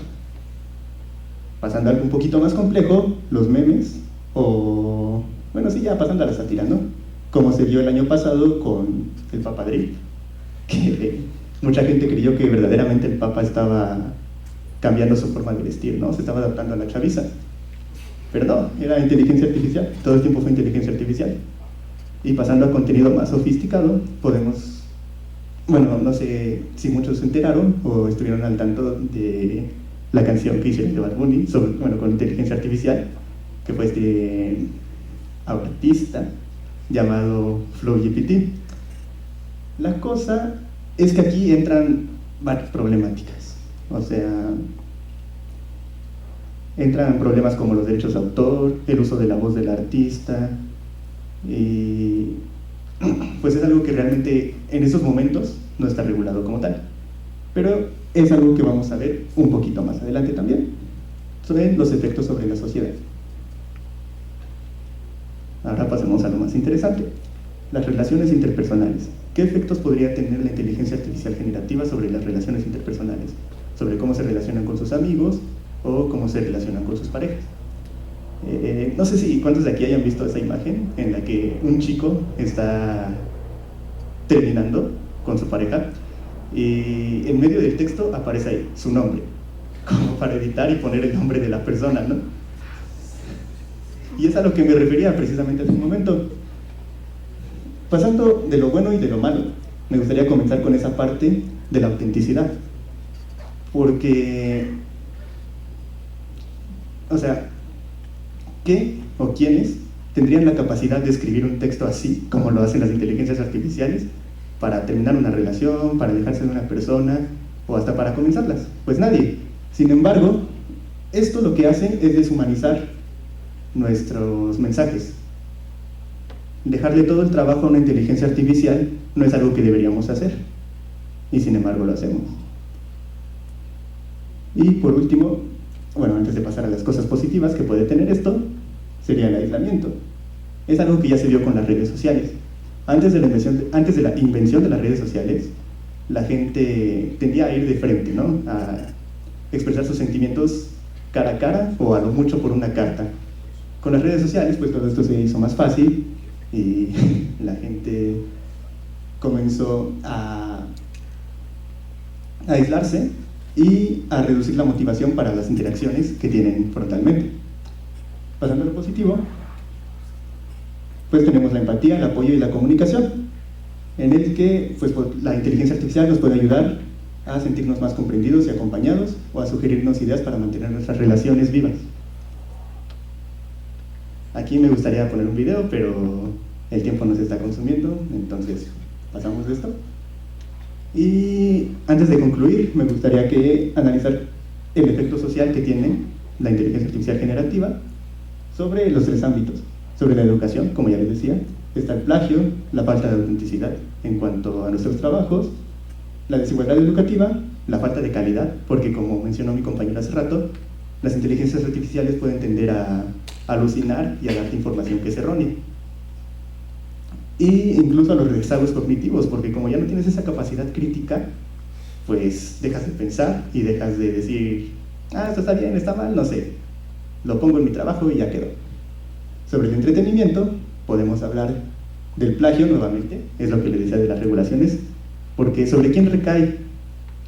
Pasando a algo un poquito más complejo, los memes, o bueno, sí, ya pasando a la sátira, ¿no? Como se vio el año pasado con el Papa Drift, que mucha gente creyó que verdaderamente el Papa estaba cambiando su forma de vestir, ¿no? Se estaba adaptando a la chaviza. Pero no, era inteligencia artificial, todo el tiempo fue inteligencia artificial. Y pasando a contenido más sofisticado, podemos, bueno, no sé si muchos se enteraron o estuvieron al tanto de la canción que hicieron de Bad Bunny, con inteligencia artificial, que fue este artista llamado FlowGPT. La cosa es que aquí entran varias problemáticas, o sea, entran problemas como los derechos de autor, el uso de la voz del artista, y pues es algo que realmente en estos momentos no está regulado como tal, pero es algo que vamos a ver un poquito más adelante también, sobre los efectos sobre la sociedad. Ahora pasemos a lo más interesante, las relaciones interpersonales. ¿Qué efectos podría tener la inteligencia artificial generativa sobre las relaciones interpersonales? Sobre cómo se relacionan con sus amigos o cómo se relacionan con sus parejas. No sé si cuántos de aquí hayan visto esa imagen en la que un chico está terminando con su pareja y en medio del texto aparece ahí su nombre, como para editar y poner el nombre de la persona, ¿no? Y es a lo que me refería precisamente hace un momento. Pasando de lo bueno y de lo malo, me gustaría comenzar con esa parte de la autenticidad, porque, o sea, ¿qué o quiénes tendrían la capacidad de escribir un texto así, como lo hacen las inteligencias artificiales, para terminar una relación, para alejarse de una persona, o hasta para comenzarlas? Pues nadie. Sin embargo, esto lo que hace es deshumanizar nuestros mensajes. Dejarle todo el trabajo a una inteligencia artificial no es algo que deberíamos hacer, y sin embargo lo hacemos. Y por último, bueno, antes de pasar a las cosas positivas que puede tener esto, sería el aislamiento. Es algo que ya se vio con las redes sociales. Antes de la invención de las redes sociales, la gente tendía a ir de frente, ¿no? A expresar sus sentimientos cara a cara o a lo mucho por una carta. Con las redes sociales, pues todo esto se hizo más fácil y la gente comenzó a aislarse y a reducir la motivación para las interacciones que tienen frontalmente. Pasando a lo positivo, pues tenemos la empatía, el apoyo y la comunicación, en el que pues, la inteligencia artificial nos puede ayudar a sentirnos más comprendidos y acompañados, o a sugerirnos ideas para mantener nuestras relaciones vivas. Aquí me gustaría poner un video, pero el tiempo nos está consumiendo, entonces pasamos de esto. Y antes de concluir, me gustaría analizar el efecto social que tiene la inteligencia artificial generativa sobre los 3 ámbitos. Sobre la educación, como ya les decía, está el plagio, la falta de autenticidad en cuanto a nuestros trabajos, la desigualdad educativa, la falta de calidad, porque como mencionó mi compañero hace rato, las inteligencias artificiales pueden tender a alucinar y a darte información que es errónea. Y incluso a los rezagos cognitivos, porque como ya no tienes esa capacidad crítica, pues dejas de pensar y dejas de decir, esto está bien, está mal, no sé, lo pongo en mi trabajo y ya quedó. Sobre el entretenimiento, podemos hablar del plagio nuevamente, es lo que les decía de las regulaciones, porque ¿sobre quién recae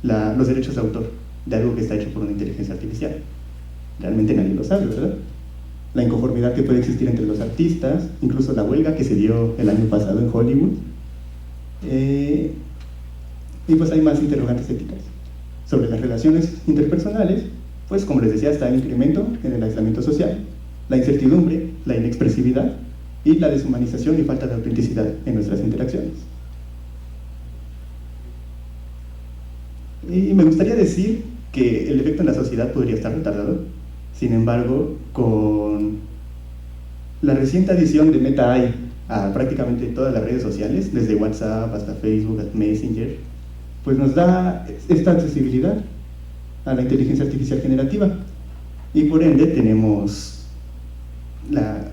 los derechos de autor de algo que está hecho por una inteligencia artificial? Realmente nadie lo sabe, ¿verdad? La inconformidad que puede existir entre los artistas, incluso la huelga que se dio el año pasado en Hollywood, y pues hay más interrogantes éticas. Sobre las relaciones interpersonales, pues como les decía, está el incremento en el aislamiento social, la incertidumbre, la inexpresividad y la deshumanización y falta de autenticidad en nuestras interacciones. Y me gustaría decir que el efecto en la sociedad podría estar retardado. Sin embargo, con la reciente adición de Meta AI a prácticamente todas las redes sociales, desde WhatsApp hasta Facebook, hasta Messenger, pues nos da esta accesibilidad a la inteligencia artificial generativa y por ende tenemos la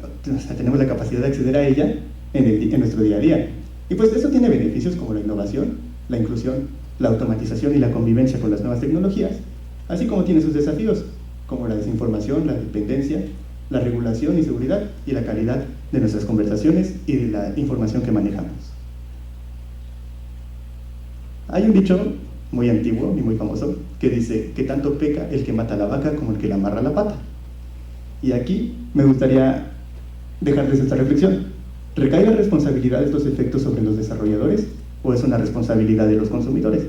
capacidad de acceder a ella en nuestro día a día. Y pues eso tiene beneficios como la innovación, la inclusión, la automatización y la convivencia con las nuevas tecnologías, así como tiene sus desafíos, como la desinformación, la dependencia, la regulación y seguridad y la calidad de nuestras conversaciones y de la información que manejamos. Hay un dicho muy antiguo y muy famoso que dice que tanto peca el que mata a la vaca como el que le amarra la pata. Y aquí me gustaría dejarles esta reflexión. ¿Recae la responsabilidad de estos efectos sobre los desarrolladores o es una responsabilidad de los consumidores?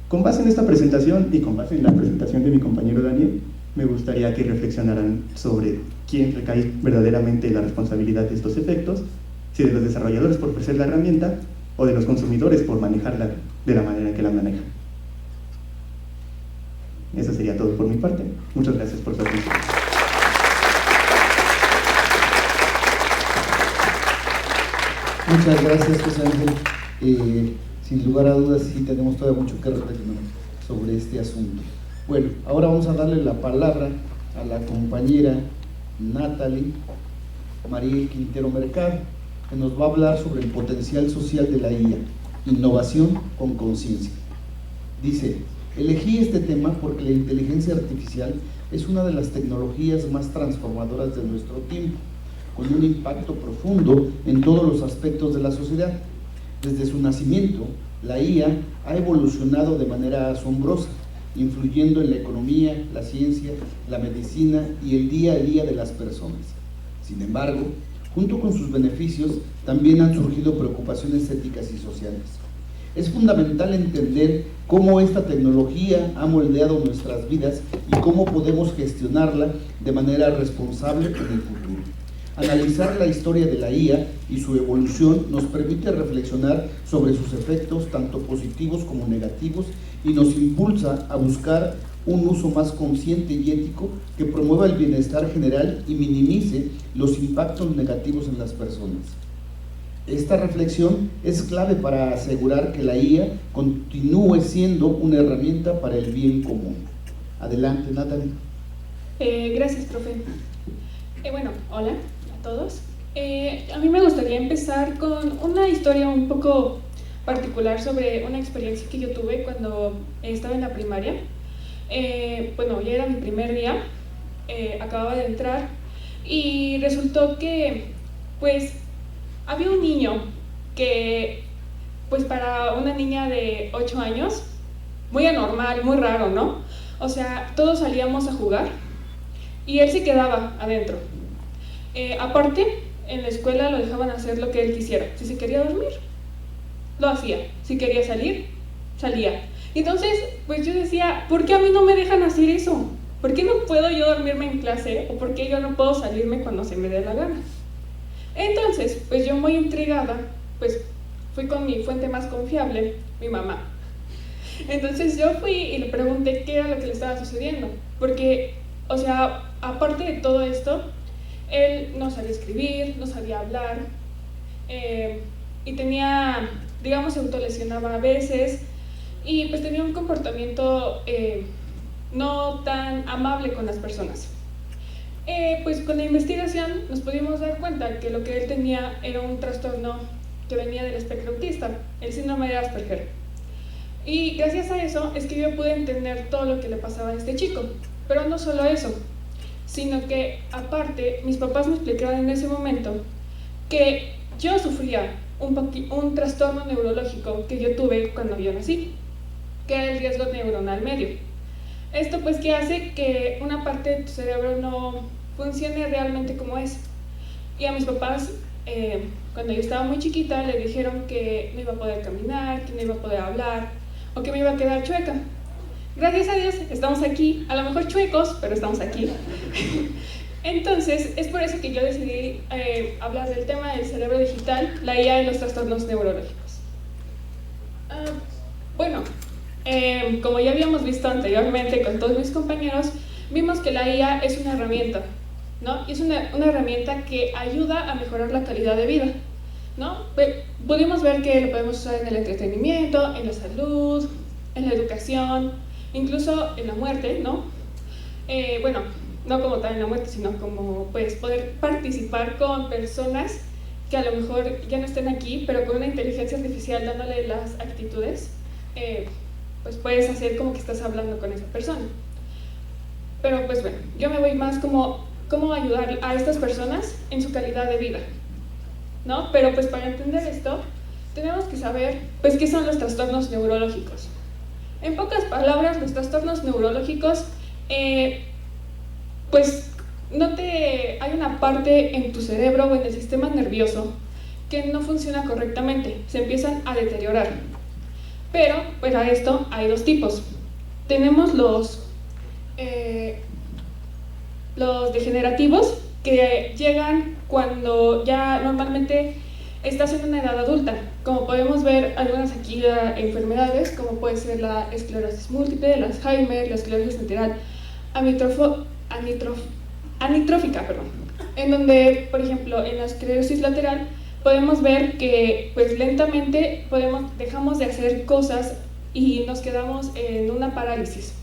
Con base en esta presentación y con base en la presentación de mi compañero Daniel, me gustaría que reflexionaran sobre quién recae verdaderamente la responsabilidad de estos efectos, si de los desarrolladores por ofrecer la herramienta o de los consumidores por manejarla de la manera en que la manejan. Eso sería todo por mi parte. Muchas gracias por su atención. Muchas gracias, José Ángel. Sin lugar a dudas, sí tenemos todavía mucho que reflexionar sobre este asunto. Bueno, ahora vamos a darle la palabra a la compañera Natalie Mariel Quintero Mercado, que nos va a hablar sobre el potencial social de la IA, innovación con conciencia. Dice: elegí este tema porque la inteligencia artificial es una de las tecnologías más transformadoras de nuestro tiempo, con un impacto profundo en todos los aspectos de la sociedad. Desde su nacimiento, la IA ha evolucionado de manera asombrosa, influyendo en la economía, la ciencia, la medicina y el día a día de las personas. Sin embargo, junto con sus beneficios, también han surgido preocupaciones éticas y sociales. Es fundamental entender cómo esta tecnología ha moldeado nuestras vidas y cómo podemos gestionarla de manera responsable en el futuro. Analizar la historia de la IA y su evolución nos permite reflexionar sobre sus efectos tanto positivos como negativos y nos impulsa a buscar un uso más consciente y ético que promueva el bienestar general y minimice los impactos negativos en las personas. Esta reflexión es clave para asegurar que la IA continúe siendo una herramienta para el bien común. Adelante, Natalie. Gracias, profe. Bueno, hola a todos. A mí me gustaría empezar con una historia un poco particular sobre una experiencia que yo tuve cuando estaba en la primaria. Bueno, ya era mi primer día, acababa de entrar y resultó que, pues, había un niño que, pues, para una niña de 8 años, muy anormal, muy raro, ¿no? O sea, todos salíamos a jugar y él se quedaba adentro. Aparte, en la escuela lo dejaban hacer lo que él quisiera. Si se quería dormir, lo hacía. Si quería salir, salía. Entonces, pues yo decía, ¿por qué a mí no me dejan hacer eso? ¿Por qué no puedo yo dormirme en clase? ¿O por qué yo no puedo salirme cuando se me dé la gana? Entonces, pues yo muy intrigada, pues fui con mi fuente más confiable, mi mamá. Entonces yo fui y le pregunté qué era lo que le estaba sucediendo. Porque, o sea, aparte de todo esto, él no sabía escribir, no sabía hablar, y tenía, digamos, se autolesionaba a veces, y pues tenía un comportamiento no tan amable con las personas. Pues con la investigación nos pudimos dar cuenta que lo que él tenía era un trastorno que venía del espectro autista, el síndrome de Asperger. Y gracias a eso es que yo pude entender todo lo que le pasaba a este chico. Pero no solo eso, sino que aparte mis papás me explicaron en ese momento que yo sufría un trastorno neurológico que yo tuve cuando yo nací, que era el riesgo neuronal medio. Esto pues que hace que una parte de tu cerebro no funcione realmente como es. Y a mis papás, cuando yo estaba muy chiquita, le dijeron que no iba a poder caminar, que no iba a poder hablar o que me iba a quedar chueca. Gracias a Dios estamos aquí, a lo mejor chuecos, pero estamos aquí. Entonces, es por eso que yo decidí hablar del tema del cerebro digital, la IA y los trastornos neurológicos. Bueno, como ya habíamos visto anteriormente con todos mis compañeros, vimos que la IA es una herramienta, ¿no? Y es una herramienta que ayuda a mejorar la calidad de vida, ¿no? Pudimos ver que lo podemos usar en el entretenimiento, en la salud, en la educación, incluso en la muerte, ¿no? Bueno, no como tal en la muerte, sino como pues poder participar con personas que a lo mejor ya no estén aquí, pero con una inteligencia artificial dándole las actitudes, pues puedes hacer como que estás hablando con esa persona. Pero pues bueno, yo me voy más como cómo ayudar a estas personas en su calidad de vida, ¿no? Pero pues para entender esto, tenemos que saber pues qué son los trastornos neurológicos. En pocas palabras, los trastornos neurológicos, pues hay una parte en tu cerebro o en el sistema nervioso que no funciona correctamente, se empiezan a deteriorar. Pero para esto hay dos tipos. Tenemos los degenerativos, que llegan cuando ya normalmente estás en una edad adulta. Como podemos ver, algunas aquí enfermedades, como puede ser la esclerosis múltiple, el Alzheimer, la esclerosis lateral anitrófica, en donde, por ejemplo, en la esclerosis lateral podemos ver que pues lentamente dejamos de hacer cosas y nos quedamos en una parálisis,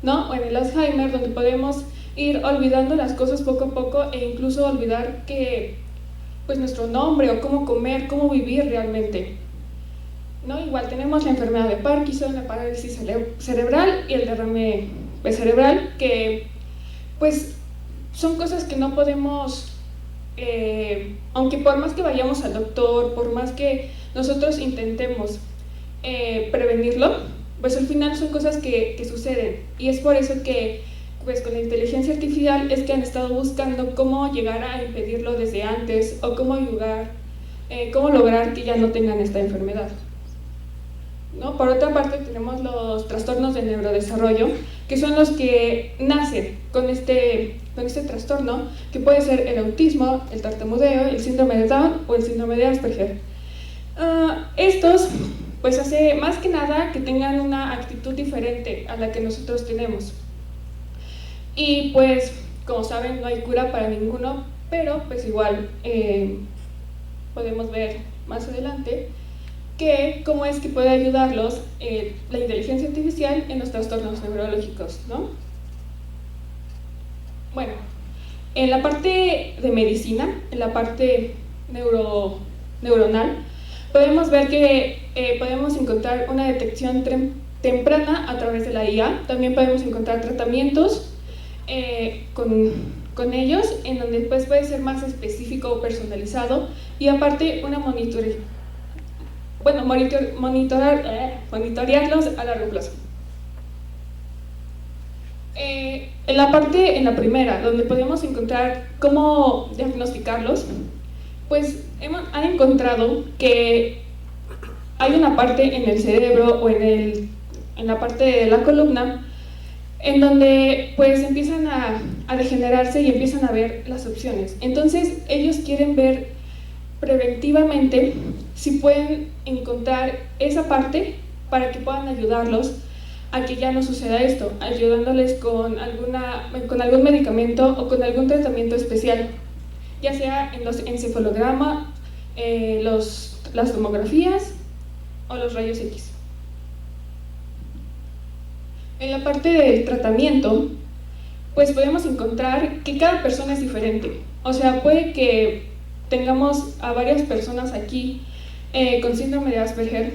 ¿no? O en el Alzheimer, donde podemos ir olvidando las cosas poco a poco e incluso olvidar que pues nuestro nombre o cómo comer, cómo vivir realmente, ¿no? Igual tenemos la enfermedad de Parkinson, la parálisis cerebral y el derrame cerebral, que pues son cosas que no podemos, aunque por más que vayamos al doctor, por más que nosotros intentemos prevenirlo, pues al final son cosas que suceden, y es por eso que pues con la inteligencia artificial es que han estado buscando cómo llegar a impedirlo desde antes o cómo lograr que ya no tengan esta enfermedad, ¿no? Por otra parte tenemos los trastornos del neurodesarrollo, que son los que nacen con este trastorno, que puede ser el autismo, el tartamudeo, el síndrome de Down o el síndrome de Asperger. Estos pues hace más que nada que tengan una actitud diferente a la que nosotros tenemos. Y pues, como saben, no hay cura para ninguno, pero pues igual podemos ver más adelante que cómo es que puede ayudarlos la inteligencia artificial en los trastornos neurológicos, ¿no? Bueno, en la parte de medicina, en la parte neuronal, podemos ver que podemos encontrar una detección temprana a través de la IA. También podemos encontrar tratamientos con ellos, en donde pues puede ser más específico o personalizado, y aparte una monitorearlos a largo plazo. En la primera, donde podemos encontrar cómo diagnosticarlos, pues han encontrado que hay una parte en el cerebro o en la parte de la columna en donde pues empiezan a degenerarse y empiezan a ver las opciones. Entonces ellos quieren ver preventivamente si pueden encontrar esa parte para que puedan ayudarlos a que ya no suceda esto, ayudándoles con algún medicamento o con algún tratamiento especial, ya sea en los encefalograma, las tomografías o los rayos X. En la parte del tratamiento, pues podemos encontrar que cada persona es diferente. O sea, puede que tengamos a varias personas aquí con síndrome de Asperger,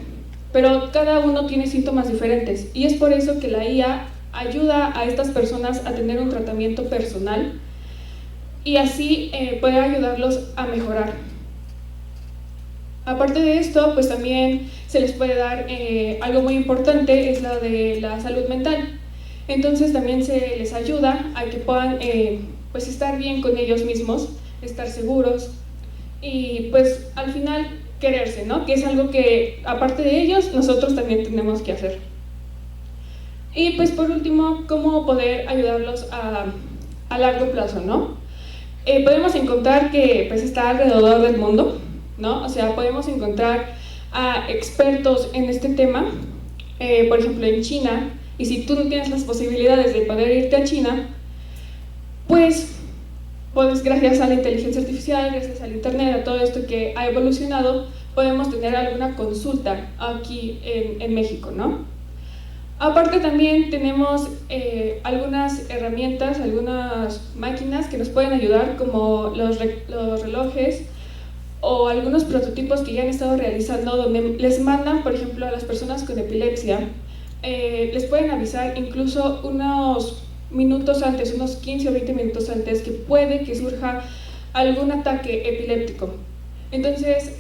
pero cada uno tiene síntomas diferentes y es por eso que la IA ayuda a estas personas a tener un tratamiento personal y así poder ayudarlos a mejorar. Aparte de esto, pues también se les puede dar algo muy importante, es la de la salud mental. Entonces también se les ayuda a que puedan pues estar bien con ellos mismos, estar seguros y pues al final quererse, ¿no? Que es algo que aparte de ellos nosotros también tenemos que hacer. Y pues por último, cómo poder ayudarlos a largo plazo, ¿no? Podemos encontrar que pues está alrededor del mundo, ¿no? O sea, podemos encontrar a expertos en este tema, por ejemplo en China, y si tú no tienes las posibilidades de poder irte a China, pues gracias a la inteligencia artificial, gracias al internet, a todo esto que ha evolucionado, podemos tener alguna consulta aquí en México, ¿no? Aparte también tenemos algunas herramientas, algunas máquinas que nos pueden ayudar, como los relojes o algunos prototipos que ya han estado realizando, donde les mandan, por ejemplo, a las personas con epilepsia, les pueden avisar incluso unos minutos antes, unos 15 o 20 minutos antes, que puede que surja algún ataque epiléptico. Entonces,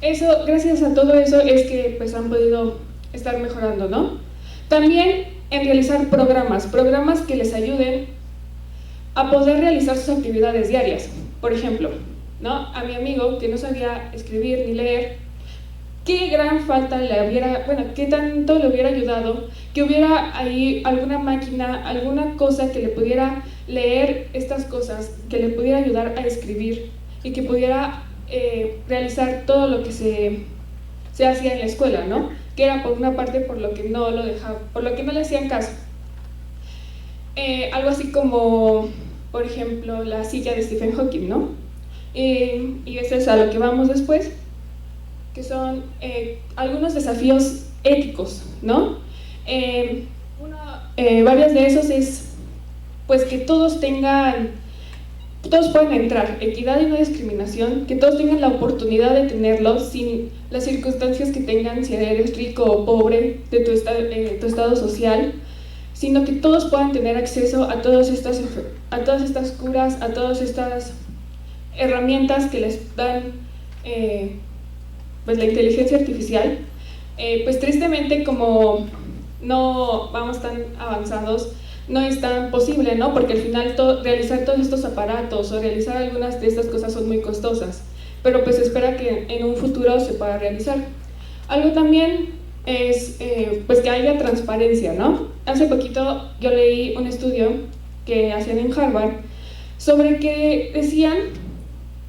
eso, gracias a todo eso es que pues han podido estar mejorando, ¿no? También en realizar programas que les ayuden a poder realizar sus actividades diarias. Por ejemplo, ¿no? A mi amigo que no sabía escribir ni leer, qué gran falta le hubiera, bueno, qué tanto le hubiera ayudado que hubiera ahí alguna máquina, alguna cosa que le pudiera leer estas cosas, que le pudiera ayudar a escribir y que pudiera realizar todo lo que se hacía en la escuela, ¿no? Que era por una parte por lo que no lo dejaba, por lo que no le hacían caso. Algo así como, por ejemplo, la silla de Stephen Hawking, ¿no? Y eso es a lo que vamos después, que son algunos desafíos éticos, ¿no? Varios de esos es pues que todos pueden entrar, equidad y no discriminación, que todos tengan la oportunidad de tenerlo sin las circunstancias que tengan, si eres rico o pobre, de tu estado social, sino que todos puedan tener acceso a todas estas curas, a todas estas herramientas que les dan pues la inteligencia artificial. Pues tristemente, como no vamos tan avanzados, no es tan posible, ¿no? Porque al final realizar todos estos aparatos o realizar algunas de estas cosas son muy costosas, pero pues se espera que en un futuro se pueda realizar. Algo también es pues que haya transparencia, ¿no? Hace poquito yo leí un estudio que hacían en Harvard sobre que decían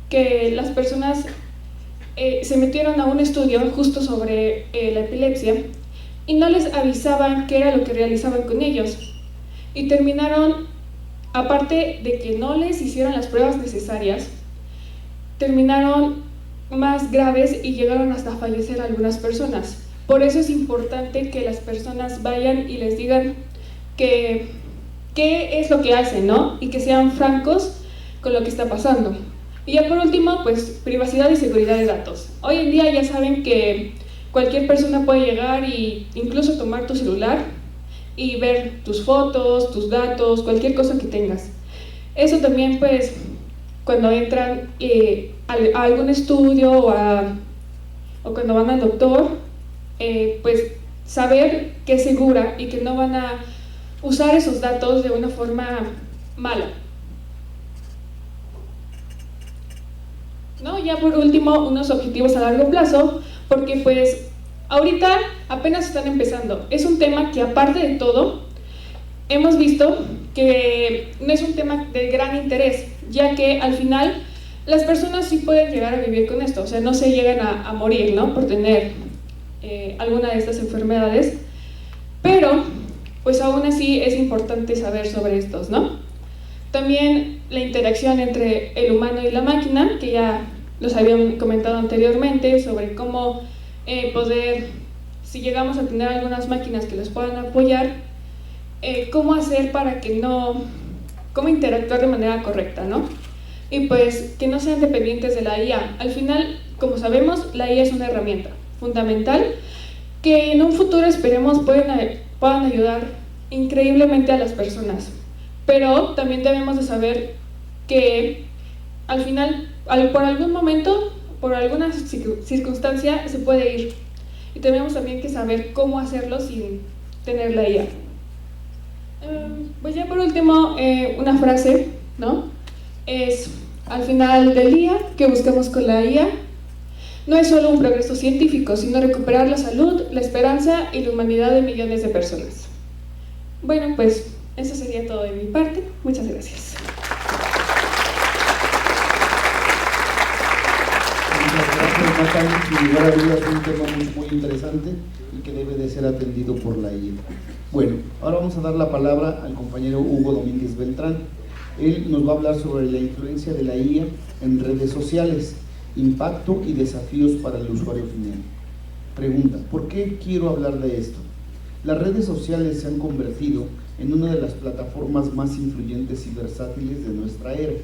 que las personas se metieron a un estudio justo sobre la epilepsia y no les avisaban qué era lo que realizaban con ellos. Y terminaron, aparte de que no les hicieron las pruebas necesarias, terminaron más graves y llegaron hasta fallecer algunas personas. Por eso es importante que las personas vayan y les digan qué es lo que hacen, ¿no? Y que sean francos con lo que está pasando. Y ya por último, pues privacidad y seguridad de datos. Hoy en día ya saben que cualquier persona puede llegar e incluso tomar tu celular y ver tus fotos, tus datos, cualquier cosa que tengas. Eso también, pues, cuando entran a algún estudio o cuando van al doctor, pues saber que es segura y que no van a usar esos datos de una forma mala, ¿no? Ya por último, unos objetivos a largo plazo, porque pues ahorita apenas están empezando. Es un tema que, aparte de todo, hemos visto que no es un tema de gran interés, ya que al final las personas sí pueden llegar a vivir con esto, o sea, no se llegan a morir, ¿no? Por tener alguna de estas enfermedades, pero pues aún así es importante saber sobre estos, ¿no? También la interacción entre el humano y la máquina, que ya los habían comentado anteriormente, sobre cómo poder, si llegamos a tener algunas máquinas que los puedan apoyar, cómo hacer para que cómo interactuar de manera correcta, ¿no? Y pues que no sean dependientes de la IA. Al final, como sabemos, la IA es una herramienta fundamental que en un futuro esperemos puedan ayudar increíblemente a las personas. Pero también debemos de saber que al final, por algún momento, por alguna circunstancia, se puede ir. Y tenemos también que saber cómo hacerlo sin tener la IA. Pues ya por último, una frase, ¿no? Es, al final del día, ¿qué buscamos con la IA? No es solo un progreso científico, sino recuperar la salud, la esperanza y la humanidad de millones de personas. Bueno, pues eso sería todo de mi parte. Muchas gracias. Muchas gracias, Natalia. Sin lugar a dudas, es un tema muy interesante y que debe de ser atendido por la IA. Bueno, ahora vamos a dar la palabra al compañero Hugo Domínguez Beltrán. Él nos va a hablar sobre la influencia de la IA en redes sociales, impacto y desafíos para el usuario final. Pregunta, ¿por qué quiero hablar de esto? Las redes sociales se han convertido en una de las plataformas más influyentes y versátiles de nuestra era,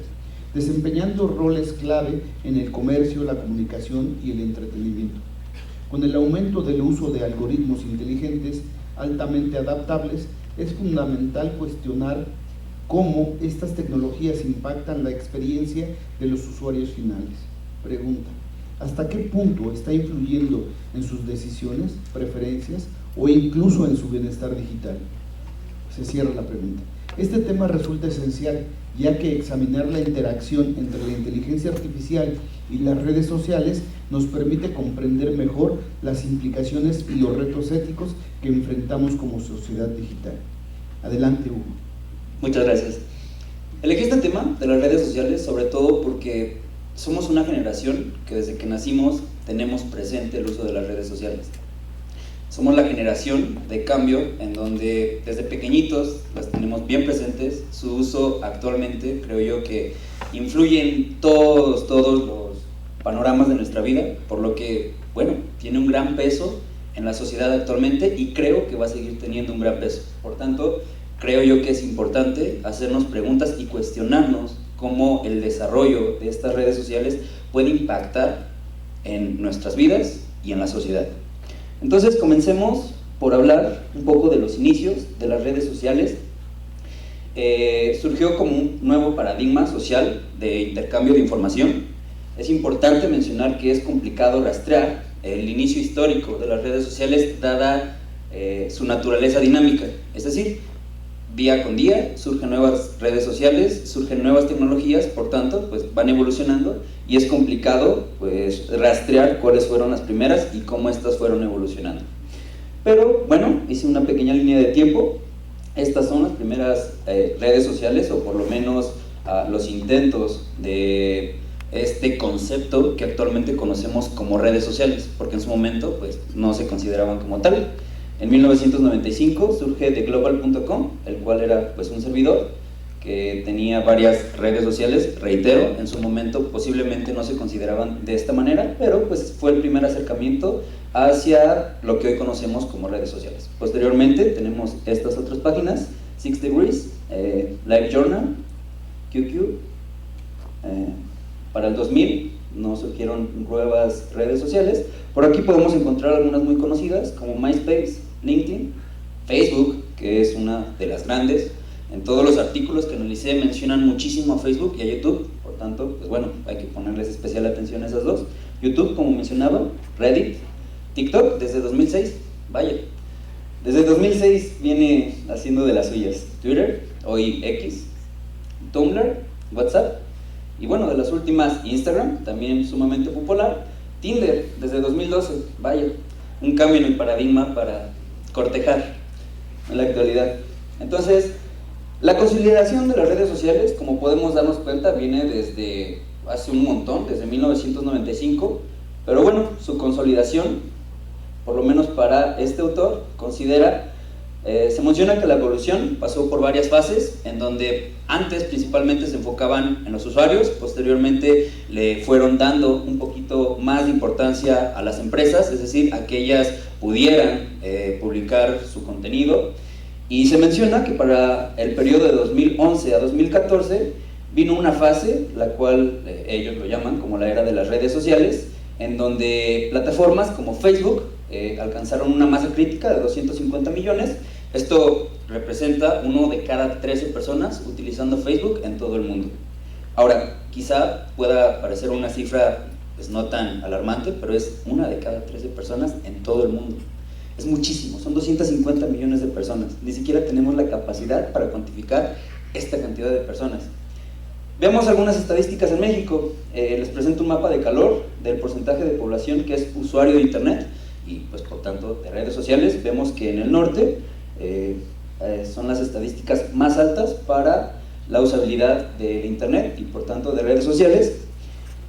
desempeñando roles clave en el comercio, la comunicación y el entretenimiento. Con el aumento del uso de algoritmos inteligentes altamente adaptables, es fundamental cuestionar cómo estas tecnologías impactan la experiencia de los usuarios finales. Pregunta, ¿hasta qué punto está influyendo en sus decisiones, preferencias o incluso en su bienestar digital? Se cierra la pregunta. Este tema resulta esencial, ya que examinar la interacción entre la inteligencia artificial y las redes sociales nos permite comprender mejor las implicaciones y los retos éticos que enfrentamos como sociedad digital. Adelante, Hugo. Muchas gracias. Elegí este tema de las redes sociales sobre todo porque somos una generación que desde que nacimos tenemos presente el uso de las redes sociales. Somos la generación de cambio en donde desde pequeñitos las tenemos bien presentes. Su uso actualmente creo yo que influye en todos los panoramas de nuestra vida, por lo que, bueno, tiene un gran peso en la sociedad actualmente y creo que va a seguir teniendo un gran peso. Por tanto, creo yo que es importante hacernos preguntas y cuestionarnos cómo el desarrollo de estas redes sociales puede impactar en nuestras vidas y en la sociedad. Entonces comencemos por hablar un poco de los inicios de las redes sociales. Surgió como un nuevo paradigma social de intercambio de información. Es importante mencionar que es complicado rastrear el inicio histórico de las redes sociales dada su naturaleza dinámica, es decir, día con día surgen nuevas redes sociales, surgen nuevas tecnologías, por tanto, pues van evolucionando y es complicado pues rastrear cuáles fueron las primeras y cómo estas fueron evolucionando. Pero bueno, hice una pequeña línea de tiempo. Estas son las primeras redes sociales, o por lo menos los intentos de este concepto que actualmente conocemos como redes sociales, porque en su momento pues no se consideraban como tal. En 1995 surge theglobal.com, el cual era pues un servidor que tenía varias redes sociales. Reitero, en su momento posiblemente no se consideraban de esta manera, pero pues fue el primer acercamiento hacia lo que hoy conocemos como redes sociales. Posteriormente tenemos estas otras páginas: 6 Degrees, LiveJournal, QQ. Para el 2000 no surgieron nuevas redes sociales. Por aquí podemos encontrar algunas muy conocidas como MySpace, LinkedIn, Facebook, que es una de las grandes. En todos los artículos que analicé mencionan muchísimo a Facebook y a YouTube, por tanto, pues bueno, hay que ponerles especial atención a esas dos. YouTube, como mencionaba, Reddit, TikTok desde 2006, vaya, desde 2006 viene haciendo de las suyas. Twitter, hoy X, Tumblr, WhatsApp, y bueno, de las últimas, Instagram, también sumamente popular. Tinder, desde 2012, vaya, un cambio en el paradigma para cortejar en la actualidad. Entonces, la consolidación de las redes sociales, como podemos darnos cuenta, viene desde hace un montón, desde 1995, pero bueno, su consolidación, por lo menos para este autor, considera, se menciona que la evolución pasó por varias fases, en donde antes principalmente se enfocaban en los usuarios, posteriormente le fueron dando un poquito más de importancia a las empresas, es decir, a que ellas pudieran publicar su contenido, y se menciona que para el periodo de 2011 a 2014 vino una fase, la cual ellos lo llaman como la era de las redes sociales, en donde plataformas como Facebook alcanzaron una masa crítica de 250 millones. Esto representa 1 de cada 13 personas utilizando Facebook en todo el mundo. Ahora, quizá pueda parecer una cifra pues no tan alarmante, pero es 1 de cada 13 personas en todo el mundo. Es muchísimo, son 250 millones de personas. Ni siquiera tenemos la capacidad para cuantificar esta cantidad de personas. Veamos algunas estadísticas en México. Les presento un mapa de calor del porcentaje de población que es usuario de Internet y pues por tanto de redes sociales. Vemos que en el norte son las estadísticas más altas para la usabilidad de Internet y por tanto de redes sociales.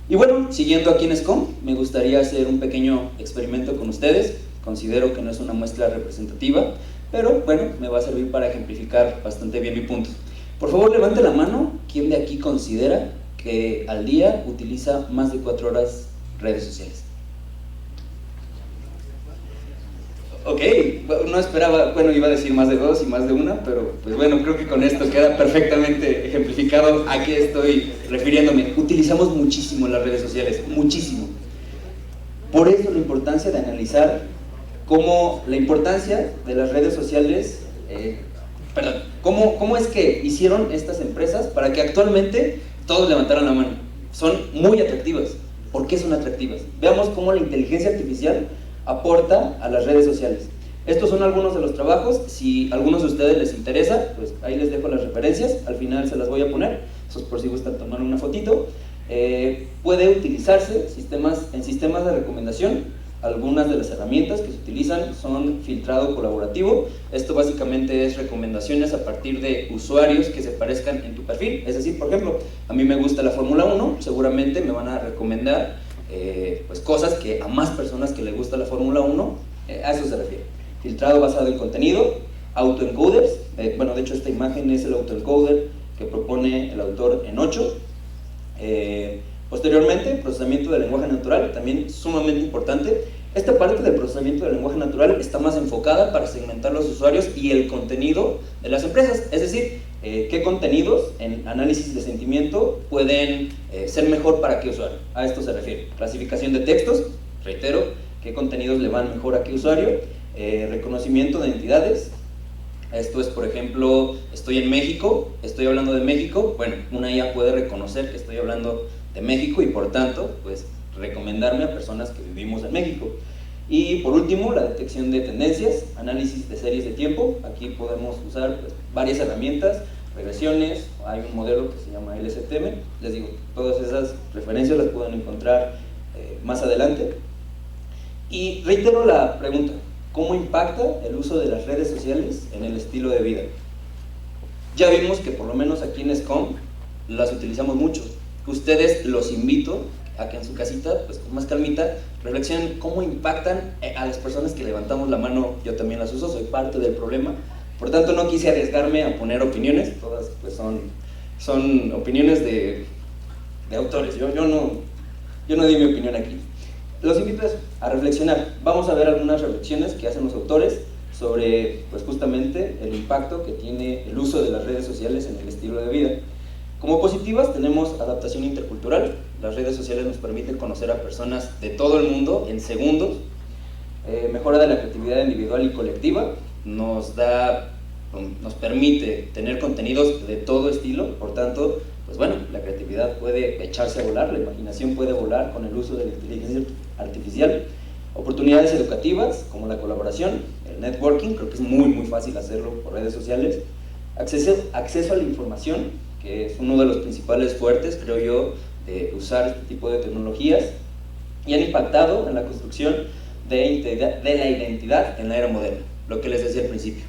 Y bueno, siguiendo aquí en SCOM, me gustaría hacer un pequeño experimento con ustedes. Considero que no es una muestra representativa, pero bueno, me va a servir para ejemplificar bastante bien mi punto. Por favor, levante la mano, ¿quién de aquí considera que al día utiliza más de 4 horas redes sociales? Ok, no esperaba, bueno, iba a decir más de 2 y más de 1, pero pues bueno, creo que con esto queda perfectamente ejemplificado a qué estoy refiriéndome. Utilizamos muchísimo las redes sociales, muchísimo. Por eso la importancia de analizar cómo la importancia de las redes sociales, cómo es que hicieron estas empresas para que actualmente todos levantaran la mano. Son muy atractivas. ¿Por qué son atractivas? Veamos cómo la inteligencia artificial aporta a las redes sociales. Estos son algunos de los trabajos. Si a algunos de ustedes les interesa, pues ahí les dejo las referencias, al final se las voy a poner, eso es por si gustan tomar una fotito. Puede utilizarse en sistemas de recomendación. Algunas de las herramientas que se utilizan son filtrado colaborativo. Esto básicamente es recomendaciones a partir de usuarios que se parezcan en tu perfil. Es decir, por ejemplo, a mí me gusta la Fórmula 1, seguramente me van a recomendar pues cosas que a más personas que les gusta la Fórmula 1, a eso se refiere. Filtrado basado en contenido, autoencoders, bueno, de hecho esta imagen es el autoencoder que propone el autor en 8. Posteriormente, procesamiento del lenguaje natural, también sumamente importante. Esta parte del procesamiento del lenguaje natural está más enfocada para segmentar los usuarios y el contenido de las empresas, es decir, qué contenidos en análisis de sentimiento pueden ser mejor para qué usuario. A esto se refiere. Clasificación de textos, reitero, qué contenidos le van mejor a qué usuario. Reconocimiento de entidades. Esto es, por ejemplo, estoy en México, estoy hablando de México, bueno, una IA puede reconocer que estoy hablando de México y por tanto, pues, recomendarme a personas que vivimos en México. Y por último, la detección de tendencias, análisis de series de tiempo. Aquí podemos usar pues, varias herramientas, regresiones, hay un modelo que se llama LSTM. Les digo, todas esas referencias las pueden encontrar más adelante. Y reitero la pregunta, ¿cómo impacta el uso de las redes sociales en el estilo de vida? Ya vimos que por lo menos aquí en SCOM las utilizamos mucho. Ustedes los invito a que en su casita, pues con más calmita, reflexionen cómo impactan a las personas que levantamos la mano. Yo también las uso, soy parte del problema. Por tanto, no quise arriesgarme a poner opiniones, todas pues son opiniones de autores. Yo no di mi opinión aquí. Los invito a reflexionar. Vamos a ver algunas reflexiones que hacen los autores sobre pues justamente el impacto que tiene el uso de las redes sociales en el estilo de vida. Como positivas tenemos adaptación intercultural. Las redes sociales nos permiten conocer a personas de todo el mundo en segundos. Mejora de la creatividad individual y colectiva. Nos permite tener contenidos de todo estilo. Por tanto, pues bueno, la creatividad puede echarse a volar, la imaginación puede volar con el uso de la inteligencia artificial. Oportunidades educativas como la colaboración, el networking, creo que es muy fácil hacerlo por redes sociales. Acceso a la información, que es uno de los principales fuertes, creo yo, de usar este tipo de tecnologías, y han impactado en la construcción de la identidad en la era moderna, lo que les decía al principio.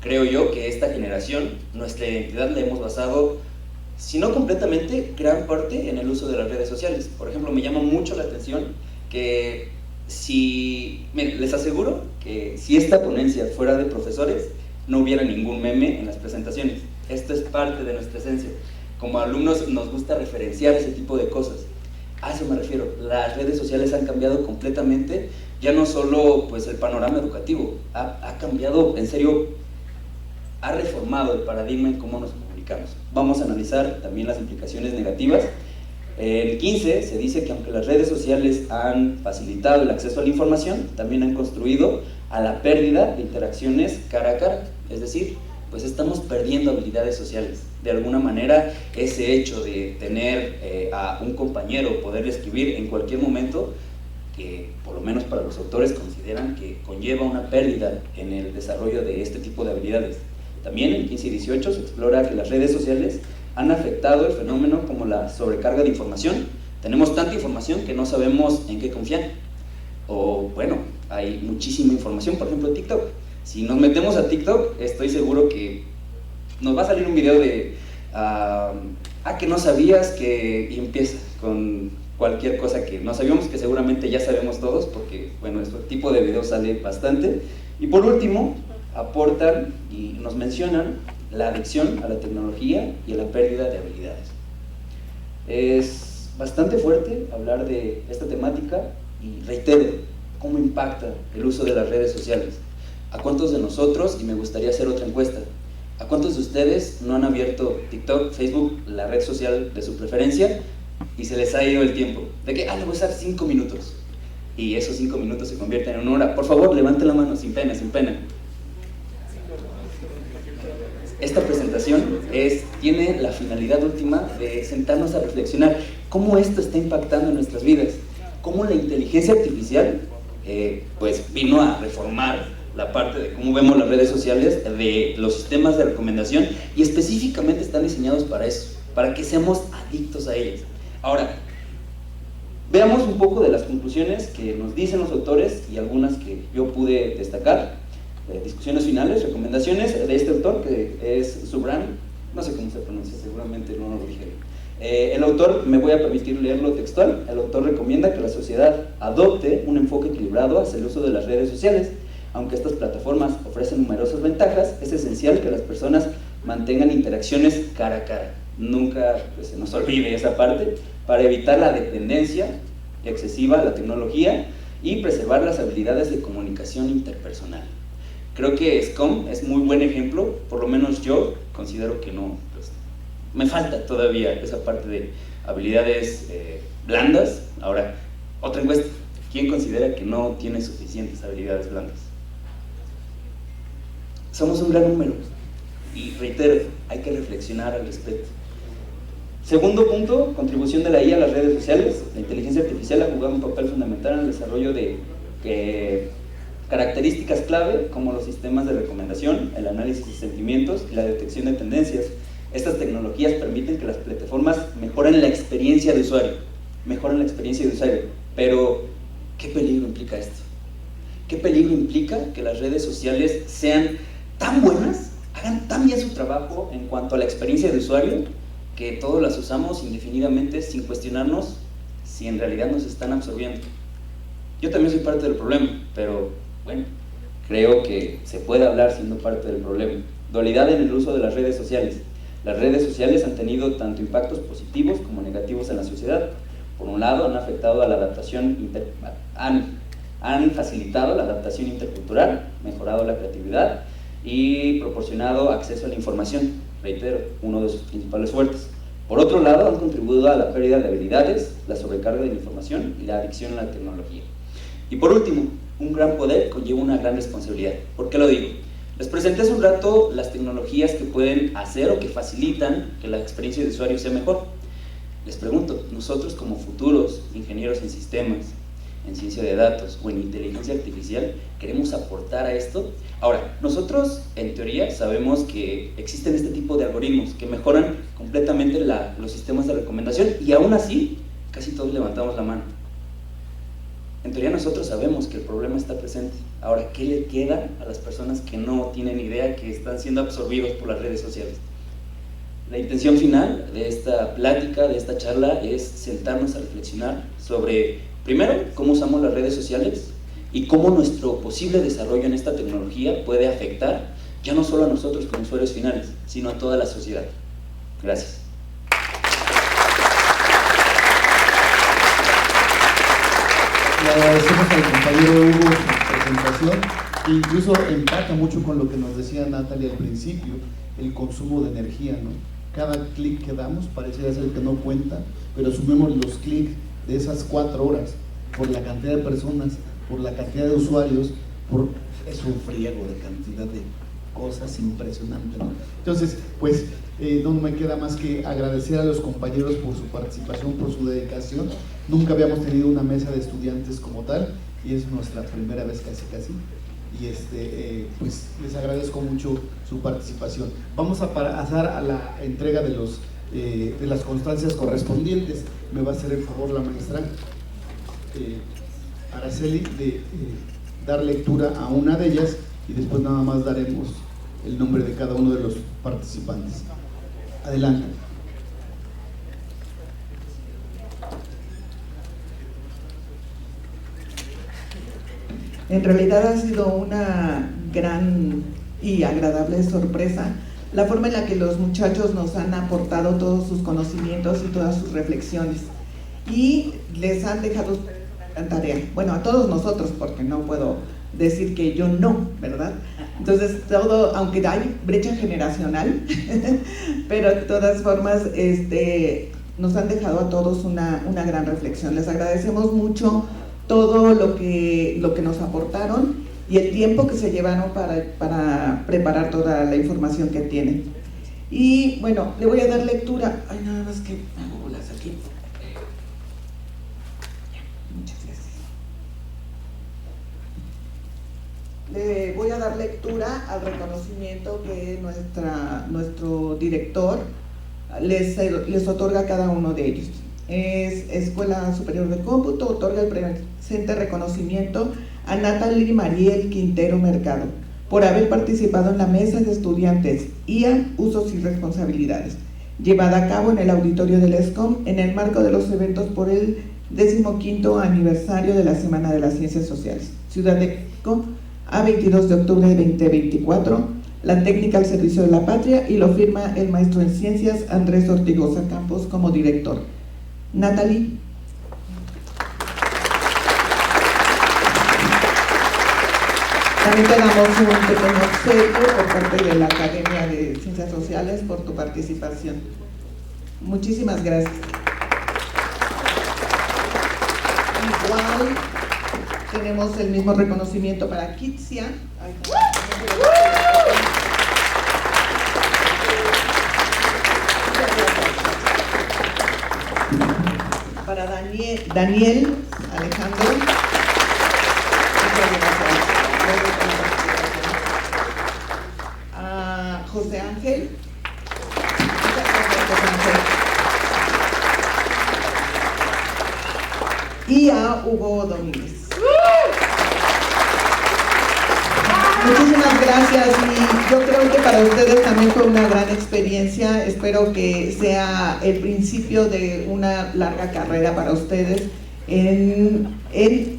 Creo yo que esta generación, nuestra identidad la hemos basado, si no completamente, gran parte en el uso de las redes sociales. Por ejemplo, me llama mucho la atención que les aseguro que si esta ponencia fuera de profesores, no hubiera ningún meme en las presentaciones. Esto es parte de nuestra esencia. Como alumnos nos gusta referenciar ese tipo de cosas. A eso me refiero. Las redes sociales han cambiado completamente, ya no solo pues, el panorama educativo, ha cambiado, en serio, ha reformado el paradigma en cómo nos comunicamos. Vamos a analizar también las implicaciones negativas. En el 15 se dice que aunque las redes sociales han facilitado el acceso a la información, también han construido a la pérdida de interacciones cara a cara. Es decir, pues estamos perdiendo habilidades sociales. De alguna manera, ese hecho de tener a un compañero, poder escribir en cualquier momento, que por lo menos para los autores consideran que conlleva una pérdida en el desarrollo de este tipo de habilidades. También en 15 y 18 se explora que las redes sociales han afectado el fenómeno como la sobrecarga de información. Tenemos tanta información que no sabemos en qué confiar. O bueno, hay muchísima información, por ejemplo TikTok. Si nos metemos a TikTok, estoy seguro que nos va a salir un video de que no sabías que, y empieza con cualquier cosa que no sabíamos, que seguramente ya sabemos todos, porque bueno, este tipo de videos sale bastante. Y por último, aportan y nos mencionan la adicción a la tecnología y a la pérdida de habilidades. Es bastante fuerte hablar de esta temática y reitero cómo impacta el uso de las redes sociales. ¿A cuántos de nosotros, y me gustaría hacer otra encuesta, a cuántos de ustedes no han abierto TikTok, Facebook, la red social de su preferencia y se les ha ido el tiempo? De que, le voy a usar 5 minutos y esos 5 minutos se convierten en 1 hora. Por favor, levanten la mano, sin pena, sin pena. Esta presentación tiene la finalidad última de sentarnos a reflexionar cómo esto está impactando en nuestras vidas, cómo la inteligencia artificial pues vino a reformar la parte de cómo vemos las redes sociales, de los sistemas de recomendación, y específicamente están diseñados para eso, para que seamos adictos a ellas. Ahora, veamos un poco de las conclusiones que nos dicen los autores y algunas que yo pude destacar. Discusiones finales, recomendaciones de este autor que es Subran, no sé cómo se pronuncia, seguramente no lo dije. El autor, me voy a permitir leerlo textual. El autor recomienda que la sociedad adopte un enfoque equilibrado hacia el uso de las redes sociales. Aunque estas plataformas ofrecen numerosas ventajas, es esencial que las personas mantengan interacciones cara a cara. Nunca pues, se nos olvide esa parte, para evitar la dependencia excesiva a la tecnología y preservar las habilidades de comunicación interpersonal. Creo que SCOM es muy buen ejemplo, por lo menos yo considero que no, pues, me falta todavía esa parte de habilidades blandas. Ahora, otra encuesta, ¿quién considera que no tiene suficientes habilidades blandas? Somos un gran número y reitero, hay que reflexionar al respecto. Segundo punto, contribución de la IA a las redes sociales. La inteligencia artificial ha jugado un papel fundamental en el desarrollo de características clave como los sistemas de recomendación, el análisis de sentimientos y la detección de tendencias. Estas tecnologías permiten que las plataformas mejoren la experiencia de usuario, pero ¿qué peligro implica esto? ¿Qué peligro implica que las redes sociales sean tan buenas, hagan tan bien su trabajo en cuanto a la experiencia de usuario, que todos las usamos indefinidamente sin cuestionarnos si en realidad nos están absorbiendo? Yo también soy parte del problema, pero bueno, creo que se puede hablar siendo parte del problema. Dualidad en el uso de las redes sociales. Las redes sociales han tenido tanto impactos positivos como negativos en la sociedad. Por un lado, han afectado a la adaptación, han facilitado la adaptación intercultural, mejorado la creatividad y proporcionado acceso a la información, reitero, uno de sus principales fuertes. Por otro lado, han contribuido a la pérdida de habilidades, la sobrecarga de la información y la adicción a la tecnología. Y por último, un gran poder conlleva una gran responsabilidad. ¿Por qué lo digo? Les presenté hace un rato las tecnologías que pueden hacer o que facilitan que la experiencia de usuario sea mejor. Les pregunto, nosotros como futuros ingenieros en sistemas, en ciencia de datos o en inteligencia artificial, ¿queremos aportar a esto? Ahora, nosotros en teoría sabemos que existen este tipo de algoritmos que mejoran completamente los sistemas de recomendación, y aún así casi todos levantamos la mano. En teoría nosotros sabemos que el problema está presente. Ahora, ¿qué le queda a las personas que no tienen idea que están siendo absorbidos por las redes sociales? La intención final de esta plática, de esta charla, es sentarnos a reflexionar sobre, primero, cómo usamos las redes sociales y cómo nuestro posible desarrollo en esta tecnología puede afectar ya no solo a nosotros como usuarios finales, sino a toda la sociedad. Gracias. Le agradecemos al compañero Hugo su presentación, que incluso empata mucho con lo que nos decía Natalia al principio, el consumo de energía, ¿no? cada clic que damos, pareciera ser que no cuenta, pero sumemos los clics de esas 4 horas, por la cantidad de personas, por la cantidad de usuarios, es un friego de cantidad de cosas impresionantes, ¿no? Entonces, pues, no me queda más que agradecer a los compañeros por su participación, por su dedicación. Nunca habíamos tenido una mesa de estudiantes como tal, y es nuestra primera vez casi. Y pues les agradezco mucho su participación. Vamos a pasar a la entrega de las constancias correspondientes. Me va a hacer el favor la maestra Araceli de dar lectura a una de ellas, y después nada más daremos el nombre de cada uno de los participantes. Adelante. En realidad ha sido una gran y agradable sorpresa la forma en la que los muchachos nos han aportado todos sus conocimientos y todas sus reflexiones, y les han dejado una tarea, bueno, a todos nosotros, porque no puedo decir que yo no, ¿verdad? Entonces, todo, aunque hay brecha generacional, pero de todas formas nos han dejado a todos una gran reflexión. Les agradecemos mucho todo lo que nos aportaron y el tiempo que se llevaron para preparar toda la información que tienen. Y bueno, le voy a dar lectura. Ay, nada más que hago bolas aquí. Muchas gracias. Le voy a dar lectura al reconocimiento que nuestro director les otorga a cada uno de ellos. Escuela Superior de Cómputo otorga el presente reconocimiento a Natalie Mariel Quintero Mercado por haber participado en la mesa de estudiantes IA, usos y responsabilidades, llevada a cabo en el auditorio del ESCOM en el marco de los eventos por el 15º aniversario de la Semana de las Ciencias Sociales, Ciudad de México, a 22 de octubre de 2024, la técnica al servicio de la patria, y lo firma el maestro en ciencias Andrés Ortigoza Campos como director. Natalie. También te damos un pequeño sello por parte de la Academia de Ciencias Sociales por tu participación. Muchísimas gracias. Igual tenemos el mismo reconocimiento para Kitsia. Para Daniel Alejandro. A José Ángel. Y a Hugo Domínguez. Muchísimas gracias, y yo creo que para ustedes también fue una gran experiencia. Espero que sea el principio de una larga carrera para ustedes en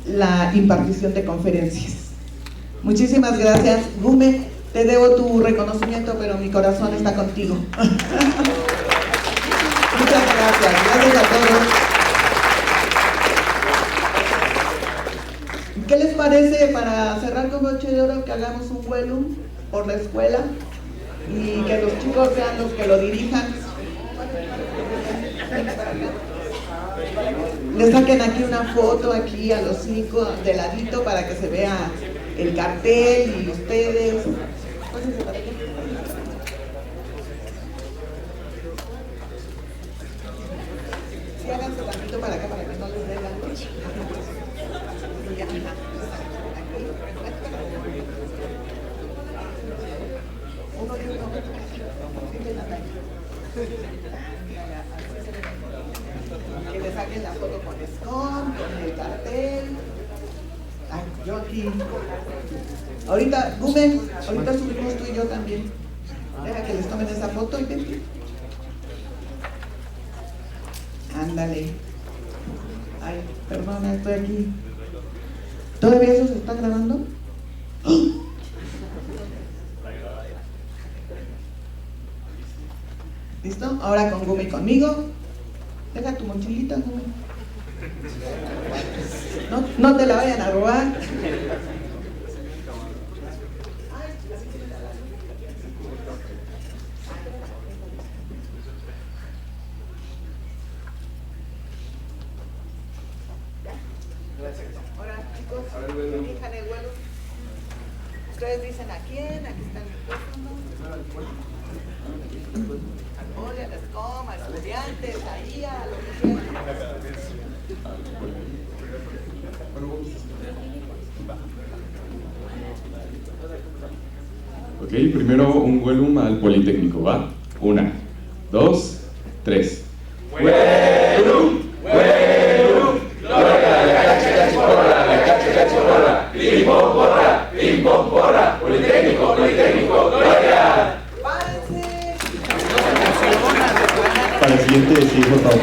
la impartición de conferencias. Muchísimas gracias. Gume, te debo tu reconocimiento, pero mi corazón está contigo. Muchas gracias. Gracias a todos. ¿Qué les parece, para cerrar con broche de oro, que hagamos un vuelo por la escuela y que los chicos sean los que lo dirijan? Les saquen aquí una foto aquí a los 5 de ladito para que se vea el cartel y ustedes. Sí, háganse tantito para acá para que no les dé la noche. Que le saquen la foto con Escom, con el cartel. Ay, yo aquí. Ahorita, Gumen, ahorita subimos tú y yo también. Deja que les tomen esa foto y ven. Ándale. Ay, perdona, estoy aquí. ¿Todavía eso se está grabando? ¿Listo? Ahora con Gumi conmigo. Deja tu mochilita, Gumi. No te la vayan a robar. Elijan el vuelo. Ustedes dicen a quién, aquí está el micrófono. Al poli, a la escoma, a estudiantes, ahí, a lo que quieran. Ok, primero un Huelum al Politécnico, ¿va? 1, 2, 3. Huelum, Huelum, Gloria, la cachiporra, la cachiporra, pim pom porra, Politécnico, Politécnico, Gloria. Para el siguiente, sí, por favor.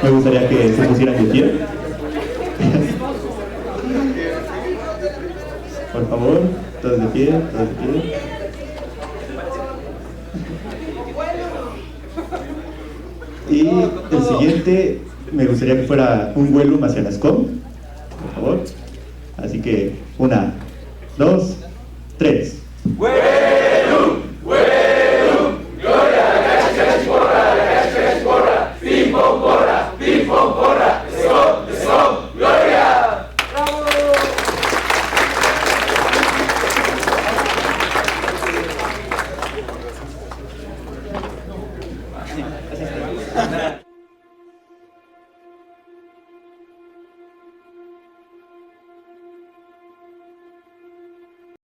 Me gustaría que se pusieran de pie. Por favor, todos de pie, todos de pie. Y el siguiente, me gustaría que fuera un vuelo hacia las COM, por favor. Así que, 1, 2,